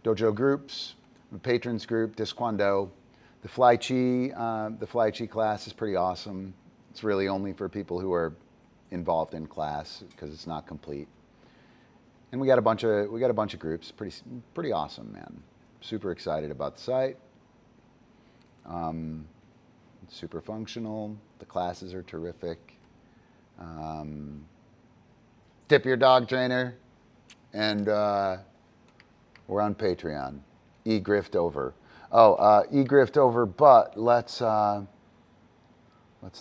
Dojo groups, the patrons group, DiscDog. The Fly Chi class is pretty awesome. It's really only for people who are involved in class because it's not complete. And we got a bunch of groups. Pretty awesome, man. Super excited about the site. It's super functional. The classes are terrific. Tip your dog trainer, and we're on Patreon. E-grift over. Oh, e-grift over, but let's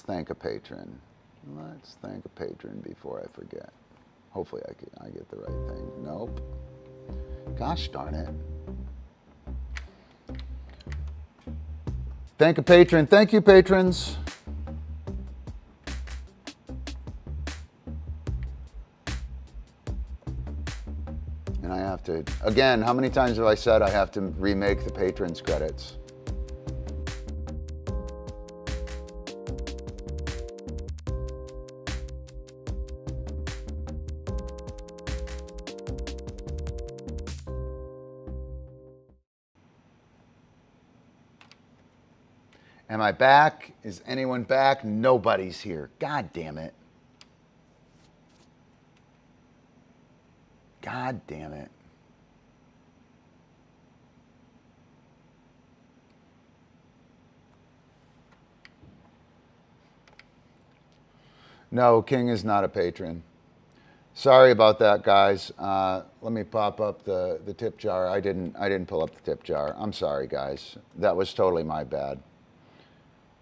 thank a patron. Let's thank a patron before I forget. Hopefully I get the right thing. Nope. Gosh darn it. Thank a patron. Thank you, patrons. And I have to, again, how many times have I said I have to remake the patrons credits? Am I back? Is anyone back? Nobody's here. God damn it. God damn it. No, King is not a patron. Sorry about that, guys. Let me pop up the tip jar. I didn't pull up the tip jar. I'm sorry, guys. That was totally my bad.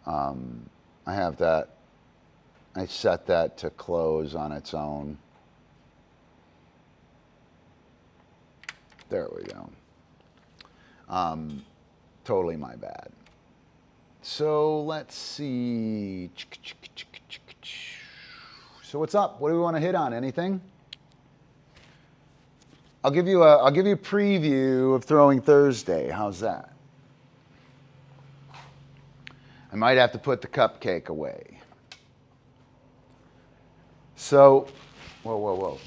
I have that. I set that to close on its own. There we go. Totally my bad. So let's see. So what's up? What do we want to hit on? Anything? I'll give you a preview of Throwing Thursday. How's that? I might have to put the cupcake away. So, whoa.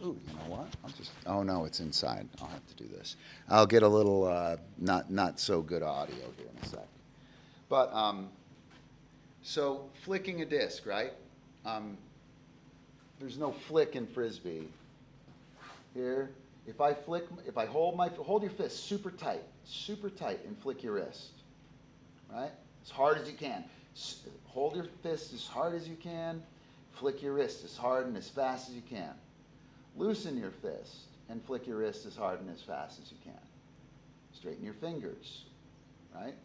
Ooh, you know what? Oh no, it's inside. I'll have to do this. I'll get a little not so good audio here in a sec. But so flicking a disc, right? There's no flick in Frisbee. Here, if I hold your fist super tight, and flick your wrist, right? As hard as you can. Hold your fist as hard as you can, flick your wrist as hard and as fast as you can. Loosen your fist and flick your wrist as hard and as fast as you can. Straighten your fingers, right?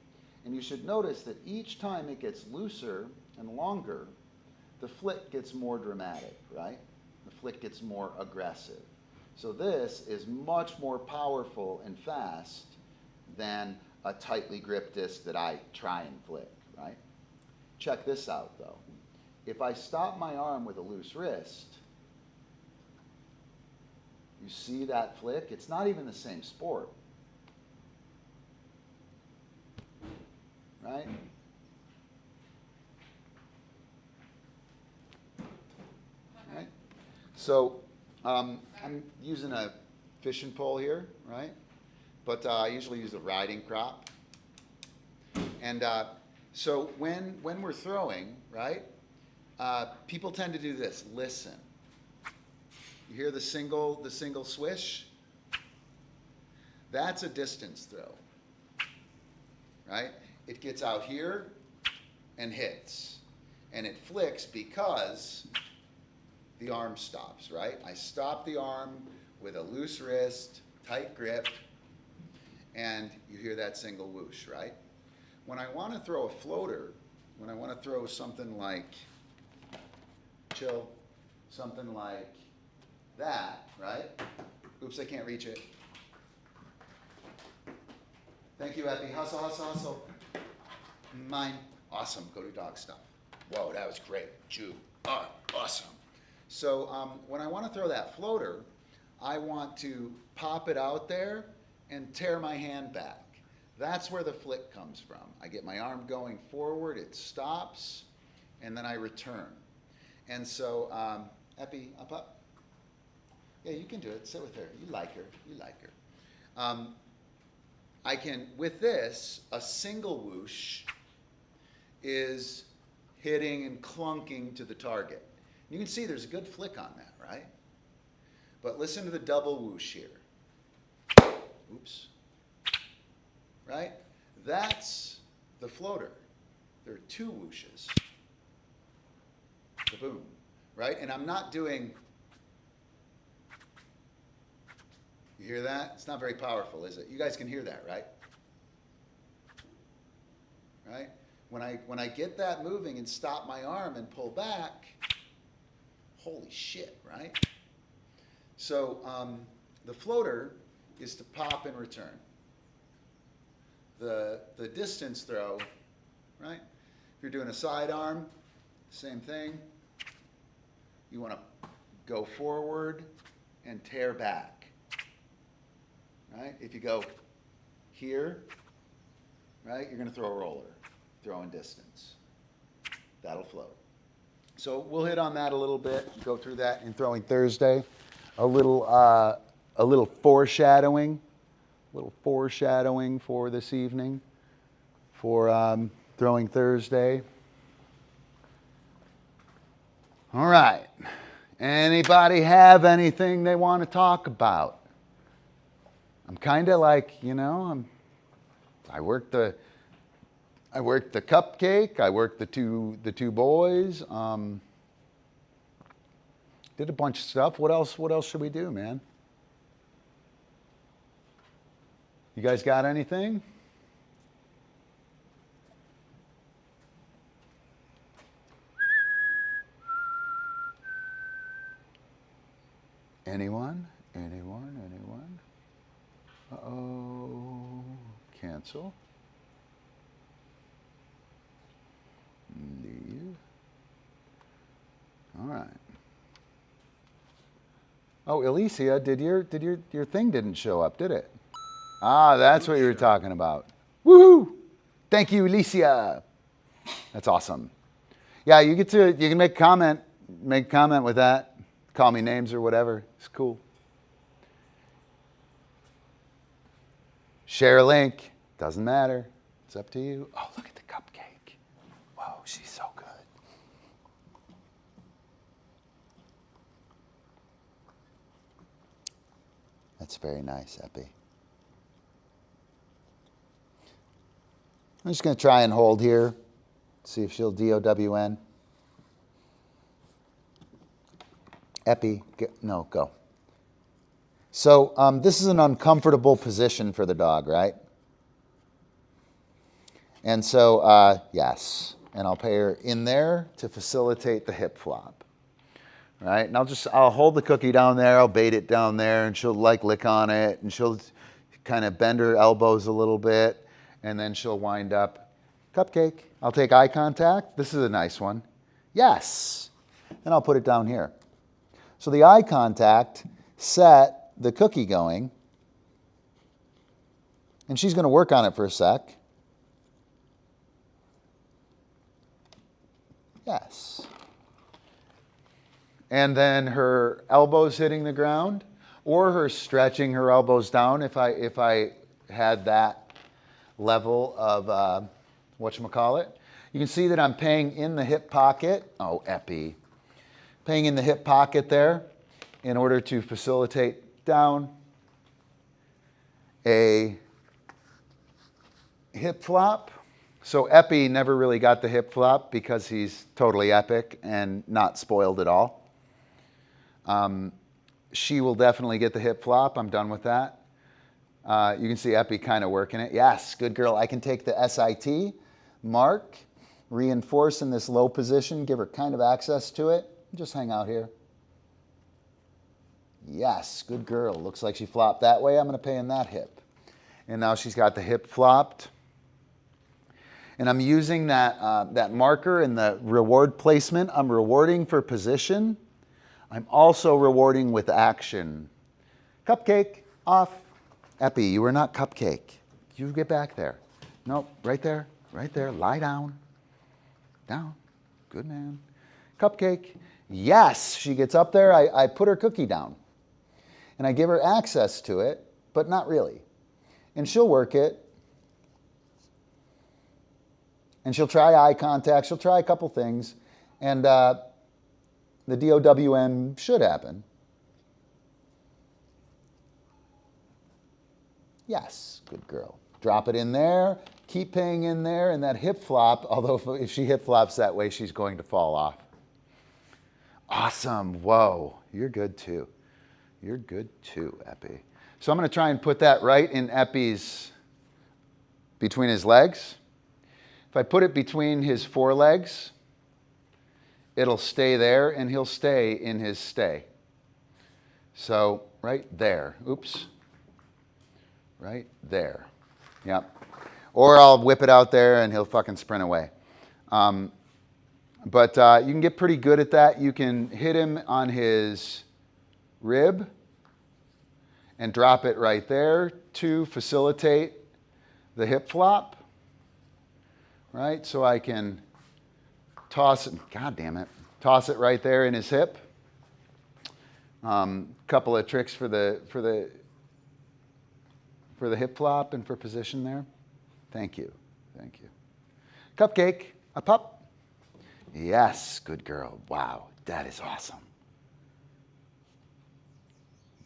And you should notice that each time it gets looser and longer, the flick gets more dramatic, right? The flick gets more aggressive. So this is much more powerful and fast than a tightly gripped disc that I try and flick, right? Check this out though. If I stop my arm with a loose wrist, you see that flick? It's not even the same sport, right? Right? So I'm using a fishing pole here, right? But I usually use a riding crop. And so when we're throwing, right, people tend to do this. Listen. You hear the single swish? That's a distance throw, right? It gets out here and hits. And it flicks because the arm stops, right? I stop the arm with a loose wrist, tight grip, and you hear that single whoosh, right? When I want to throw a floater, when I want to throw something like, chill, something like that, right? Oops, I can't reach it. Thank you, Epi. Hustle, hustle, hustle. Mine. Awesome. Go to dog stuff. Whoa, that was great. Jul. Oh, awesome. So when I want to throw that floater, I want to pop it out there and tear my hand back. That's where the flick comes from. I get my arm going forward, it stops, and then I return. And so, Epi, up. Yeah, you can do it. Sit with her. You like her. You like her. I can, with this, a single whoosh is hitting and clunking to the target. You can see there's a good flick on that, right? But listen to the double whoosh here. Oops. Right? That's the floater. There are two whooshes. The boom. Right? And I'm not doing... You hear that? It's not very powerful, is it? You guys can hear that, right? Right? When I get that moving and stop my arm and pull back, holy shit, right? So the floater is to pop and return. The distance throw, right? If you're doing a sidearm, same thing. You want to go forward and tear back. Right? If you go here, right, you're going to throw a roller, throwing distance. That'll float. So we'll hit on that a little bit, go through that in Throwing Thursday. A little foreshadowing for this evening for Throwing Thursday. All right. Anybody have anything they want to talk about? I'm kind of like, I worked the cupcake. I worked the two boys. Did a bunch of stuff. What else should we do, man? You guys got anything? Anyone? Uh-oh. Cancel. Leave. All right. Oh, Alicia, did your thing didn't show up, did it? Ah, that's what you were talking about. Woohoo! Thank you, Alicia. That's awesome. Yeah, you can make comment with that. Call me names or whatever. It's cool. Share a link. Doesn't matter. It's up to you. Oh, look at the cupcake. Whoa, she's so good. That's very nice, Epi. I'm just going to try and hold here. See if she'll DOWN. Epi, go. So this is an uncomfortable position for the dog, right? And so, yes. and I'll pay her in there to facilitate the hip flop. Right? And I'll hold the cookie down there, I'll bait it down there, and she'll like lick on it, and she'll kind of bend her elbows a little bit, and then she'll wind up, cupcake. I'll take eye contact. This is a nice one. Yes. And I'll put it down here. So the eye contact set the cookie going, and she's going to work on it for a sec. Yes. And then her elbows hitting the ground, or her stretching her elbows down if I had that level of whatchamacallit. You can see that I'm paying in the hip pocket. Oh, epi. Paying in the hip pocket there in order to facilitate down a hip flop. So Epi never really got the hip flop because he's totally epic and not spoiled at all. She will definitely get the hip flop. I'm done with that. You can see Epi kind of working it. Yes, good girl. I can take the SIT, mark, reinforce in this low position, give her kind of access to it. Just hang out here. Yes, good girl. Looks like she flopped that way. I'm going to pay in that hip. And now she's got the hip flopped. And I'm using that marker in the reward placement. I'm rewarding for position. I'm also rewarding with action. Cupcake, off. Epi, you are not cupcake. You get back there. Nope, right there, right there. Lie down. Down. Good man. Cupcake. Yes, she gets up there. I put her cookie down. And I give her access to it, but not really. And she'll work it. And she'll try eye contact. She'll try a couple things. And the DOWN should happen. Yes, good girl. Drop it in there. Keep paying in there. And that hip flop, although if she hip flops that way, she's going to fall off. Awesome. Whoa. You're good too. You're good too, Epi. So I'm going to try and put that right in Epi's, between his legs. If I put it between his forelegs, it'll stay there and he'll stay in his stay. So right there. Oops. Right there. Yep. Or I'll whip it out there and he'll fucking sprint away. But you can get pretty good at that. You can hit him on his rib and drop it right there to facilitate the hip flop. Right? So I can toss it, God damn it, toss it right there in his hip. Couple of tricks for the hip flop and for position there. Thank you. Thank you. Cupcake, a pup. Yes, good girl. Wow, that is awesome.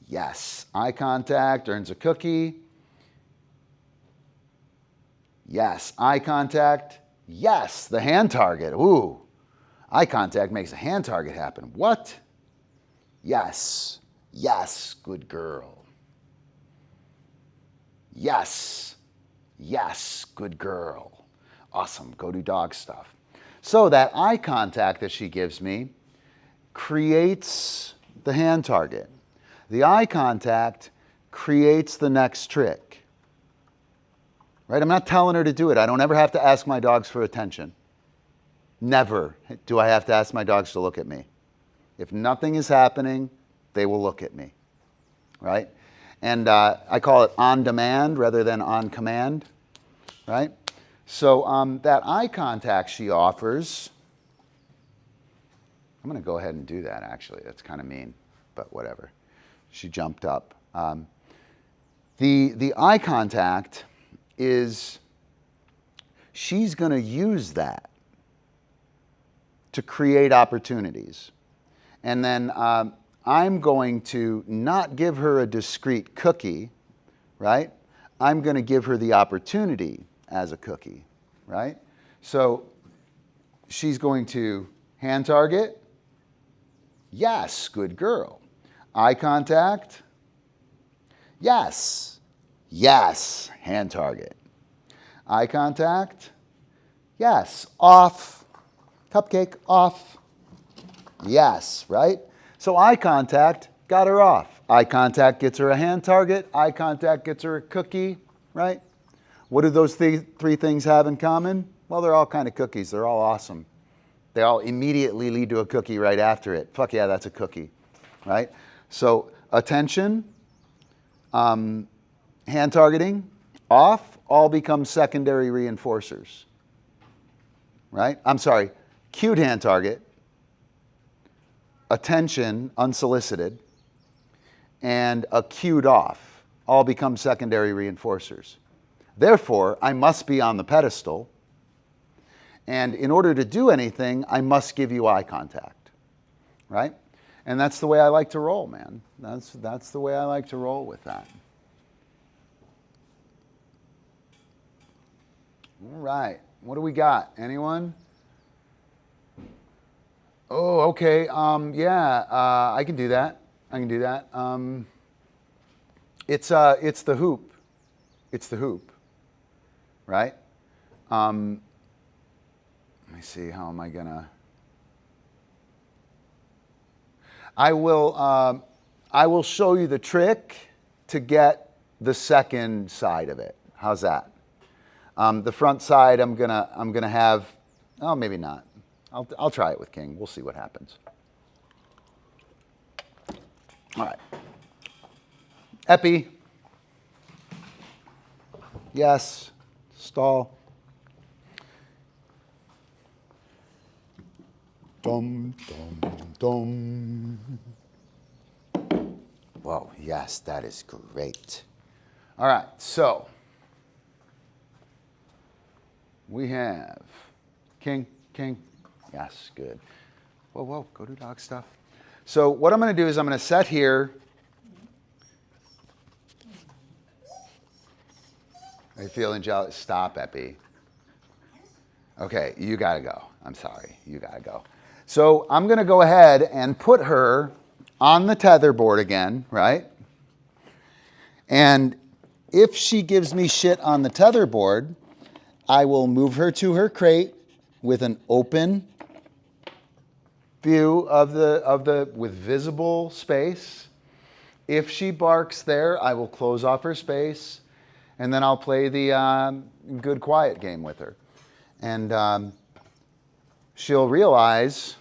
Yes, eye contact earns a cookie. Yes, eye contact. Yes, the hand target. Ooh, eye contact makes a hand target happen. What? Yes, yes, good girl. Yes, yes, good girl. Awesome, go do dog stuff. So that eye contact that she gives me creates the hand target. The eye contact creates the next trick. Right? I'm not telling her to do it. I don't ever have to ask my dogs for attention. Never do I have to ask my dogs to look at me. If nothing is happening, they will look at me. Right? And I call it on demand rather than on command. Right? So that eye contact she offers, I'm going to go ahead and do that actually. That's kind of mean, but whatever. She jumped up. The eye contact is, she's going to use that to create opportunities. And then I'm going to not give her a discrete cookie, right? I'm going to give her the opportunity as a cookie, right? So she's going to hand target. Yes, good girl. Eye contact. Yes, yes, hand target. Eye contact. Yes, off. Cupcake, off. Yes, right? So eye contact got her off. Eye contact gets her a hand target. Eye contact gets her a cookie, right? What do those three things have in common? Well, they're all kind of cookies. They're all awesome. They all immediately lead to a cookie right after it. Fuck yeah, that's a cookie, right? So attention, hand targeting, off, all become secondary reinforcers, right? I'm sorry, cute hand target, attention, unsolicited, and a cued off, all become secondary reinforcers. Therefore, I must be on the pedestal, and in order to do anything, I must give you eye contact, right? And that's the way I like to roll, man. That's the way I like to roll with that. All right, what do we got? Anyone? Oh, okay. Yeah, I can do that. I can do that. It's the hoop. It's the hoop, right? Let me see. How am I gonna? I will show you the trick to get the second side of it. How's that? The front side, I'm gonna have. Oh, maybe not. I'll try it with King. We'll see what happens. All right. Epi. Yes. Stall. Dum, dum, dum. Whoa, yes, that is great. All right, so we have King. Yes, good. Whoa, go do dog stuff. So what I'm going to do is I'm going to set here. Are you feeling jealous? Stop, Epi. Okay, you got to go. I'm sorry, you got to go. So I'm going to go ahead and put her on the tether board again, right? And if she gives me shit on the tether board, I will move her to her crate with an open view with visible space. If she barks there, I will close off her space, and then I'll play the good quiet game with her. And she'll realize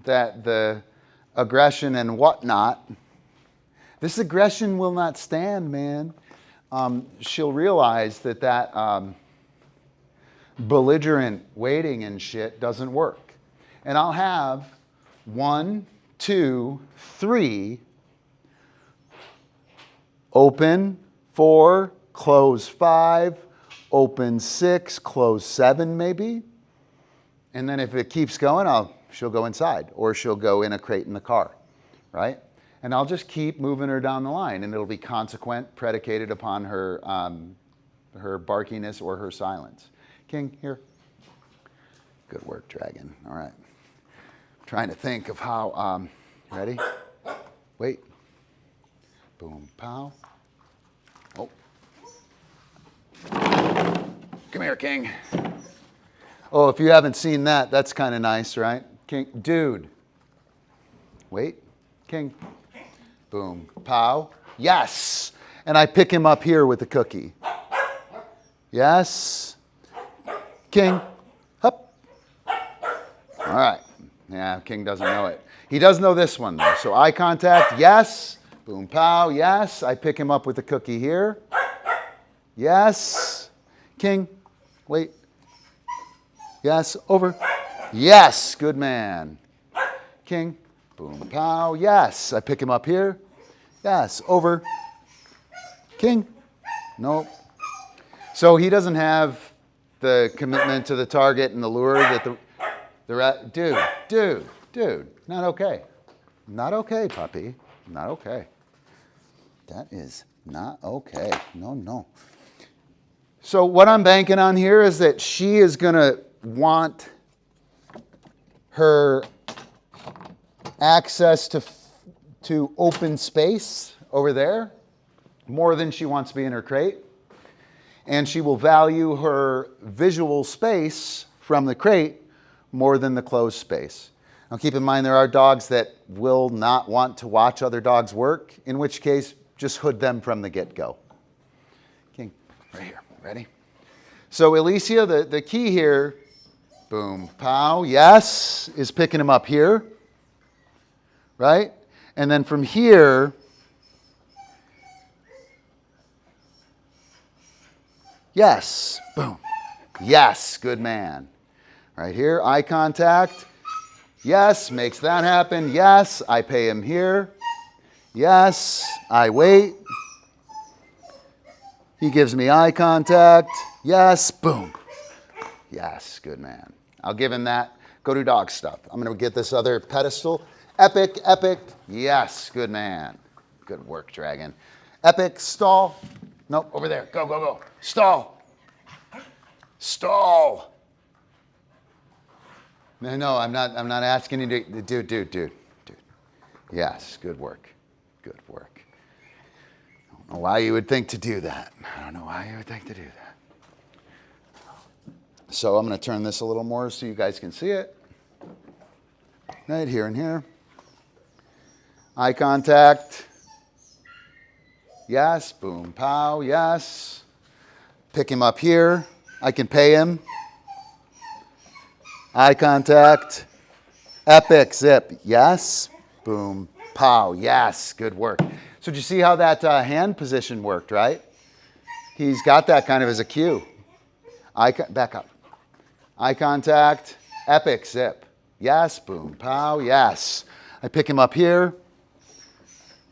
that the aggression and whatnot, this aggression will not stand, man. She'll realize that belligerent waiting and shit doesn't work. And I'll have 1, 2, 3, open 4, close 5, open 6, close 7 maybe. And then if it keeps going, she'll go inside, or she'll go in a crate in the car, right? And I'll just keep moving her down the line, and it'll be consequent, predicated upon her her barkiness or her silence. King, here. Good work, Dragon. All right. Trying to think of how, ready? Wait. Boom, pow. Oh. Come here, King. Oh, if you haven't seen that, that's kind of nice, right? King, dude. Wait, King. Boom, pow. Yes. And I pick him up here with the cookie. Yes. King. Hup. All right. Yeah, King doesn't know it. He does know this one, though. So eye contact, yes. Boom, pow, yes. I pick him up with the cookie here. Yes. King. Wait. Yes. Over. Yes. Good man. King. Boom, pow. Yes. I pick him up here. Yes. Over. King. Nope. So he doesn't have the commitment to the target and the lure that dude, not okay. Not okay, puppy. Not okay. That is not okay. No. So what I'm banking on here is that she is going to want her access to open space over there more than she wants to be in her crate. And she will value her visual space from the crate more than the closed space. Now keep in mind there are dogs that will not want to watch other dogs work, in which case just hood them from the get-go. Okay, right here, ready? So Alicia, the key here, boom, pow, yes, is picking him up here, right? And then from here, yes, boom, yes, good man. Right here, eye contact, yes, makes that happen, yes, I pay him here, yes, I wait, he gives me eye contact, yes, boom, yes, good man. I'll give him that. Go do dog stuff. I'm going to get this other pedestal. Epic, epic, yes, good man. Good work, dragon. Epic, stall. Nope, over there. Go, go, go. Stall. Stall. No, I'm not asking you to, dude. Yes, good work. Good work. I don't know why you would think to do that. I don't know why you would think to do that. So I'm going to turn this a little more so you guys can see it. Right here and here. Eye contact. Yes, boom, pow, yes. Pick him up here. I can pay him. Eye contact. Epic, zip, yes. Boom, pow, yes, good work. So did you see how that hand position worked, right? He's got that kind of as a cue. Back up. Eye contact, epic, zip. Yes, boom, pow, yes. I pick him up here.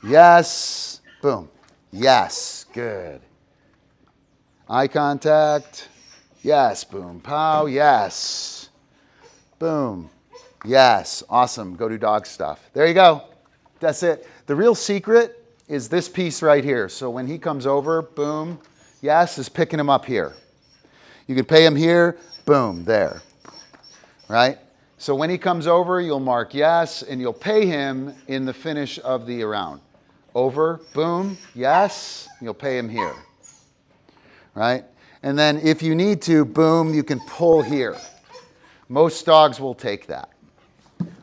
Yes, boom. Yes, good. Eye contact. Yes, boom, pow, yes. Boom. Yes, awesome. Go do dog stuff. There you go. That's it. The real secret is this piece right here. So when he comes over, boom, yes, is picking him up here. You can pay him here, boom, there, right? So when he comes over, you'll mark yes, and you'll pay him in the finish of the round. Over, boom, yes, you'll pay him here, right? And then if you need to, boom, you can pull here. Most dogs will take that.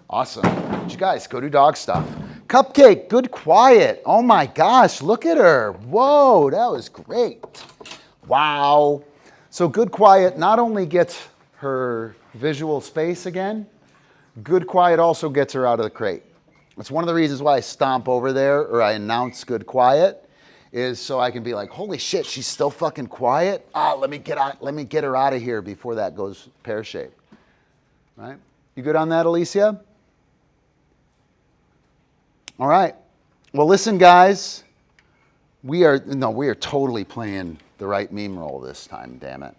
Awesome. You guys, go do dog stuff. Cupcake, good quiet. Oh my gosh, look at her. Whoa, that was great. Wow. So good quiet not only gets her visual space again, good quiet also gets her out of the crate. That's one of the reasons why I stomp over there or I announce good quiet is so I can be like, holy shit, she's still fucking quiet. Let me get her out of here before that goes pear-shaped. Right? You good on that, Alicia? All right. Well, listen, guys. We are totally playing the right meme roll this time, damn it.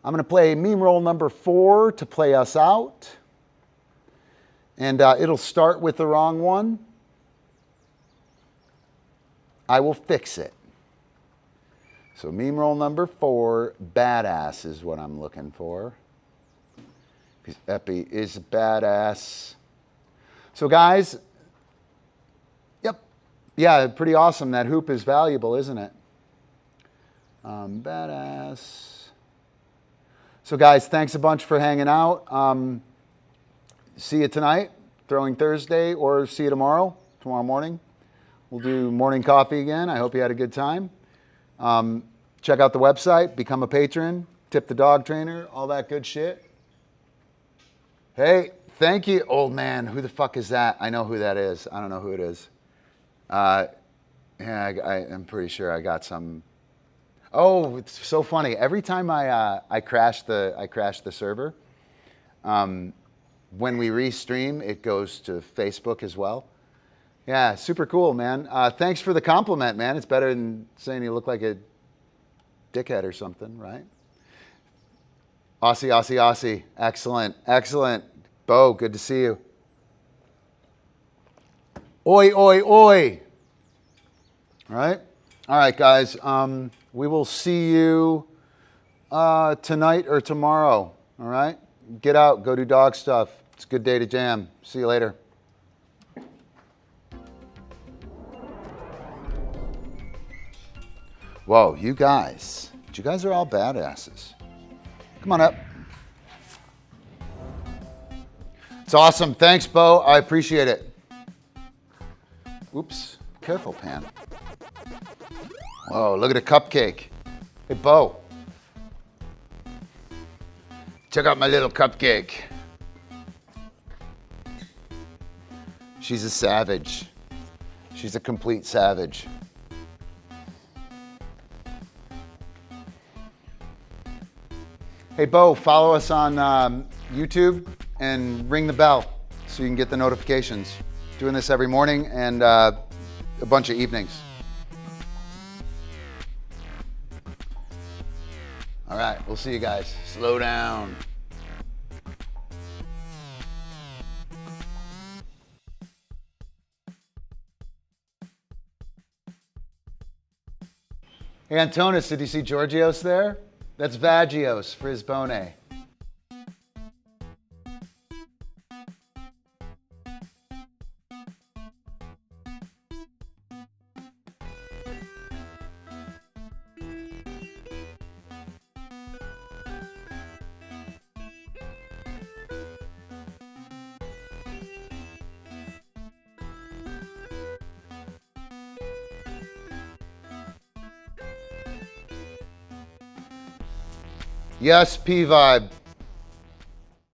I'm going to play meme roll number 4 to play us out. And it'll start with the wrong one. I will fix it. So meme roll number 4, badass is what I'm looking for. Because Epi is badass. So guys, yep. Yeah, pretty awesome. That hoop is valuable, isn't it? Badass. So guys, thanks a bunch for hanging out. See you tonight, Throwing Thursday, or see you tomorrow morning. We'll do morning coffee again. I hope you had a good time. Check out the website, become a patron, tip the dog trainer, all that good shit. Hey, thank you, old man. Who the fuck is that? I know who that is. I don't know who it is. Yeah, I'm pretty sure I got some. Oh, it's so funny. Every time I crash the server, when we restream, it goes to Facebook as well. Yeah, super cool, man. Thanks for the compliment, man. It's better than saying you look like a dickhead or something, right? Aussie. Excellent. Bo, good to see you. Oi. All right, guys. We will see you tonight or tomorrow. All right? Get out. Go do dog stuff. It's a good day to jam. See you later. Whoa, you guys are all badasses. Come on up. It's awesome. Thanks, Bo. I appreciate it. Oops. Careful, Pan. Whoa, look at a cupcake. Hey, Bo. Check out my little cupcake. She's a savage. She's a complete savage. Hey, Bo, follow us on YouTube and ring the bell so you can get the notifications. Doing this every morning and a bunch of evenings. All right, we'll see you guys. Slow down. Hey, Antonis, did you see Georgios there? That's Vagios for his bone. Yes, P-Vibe.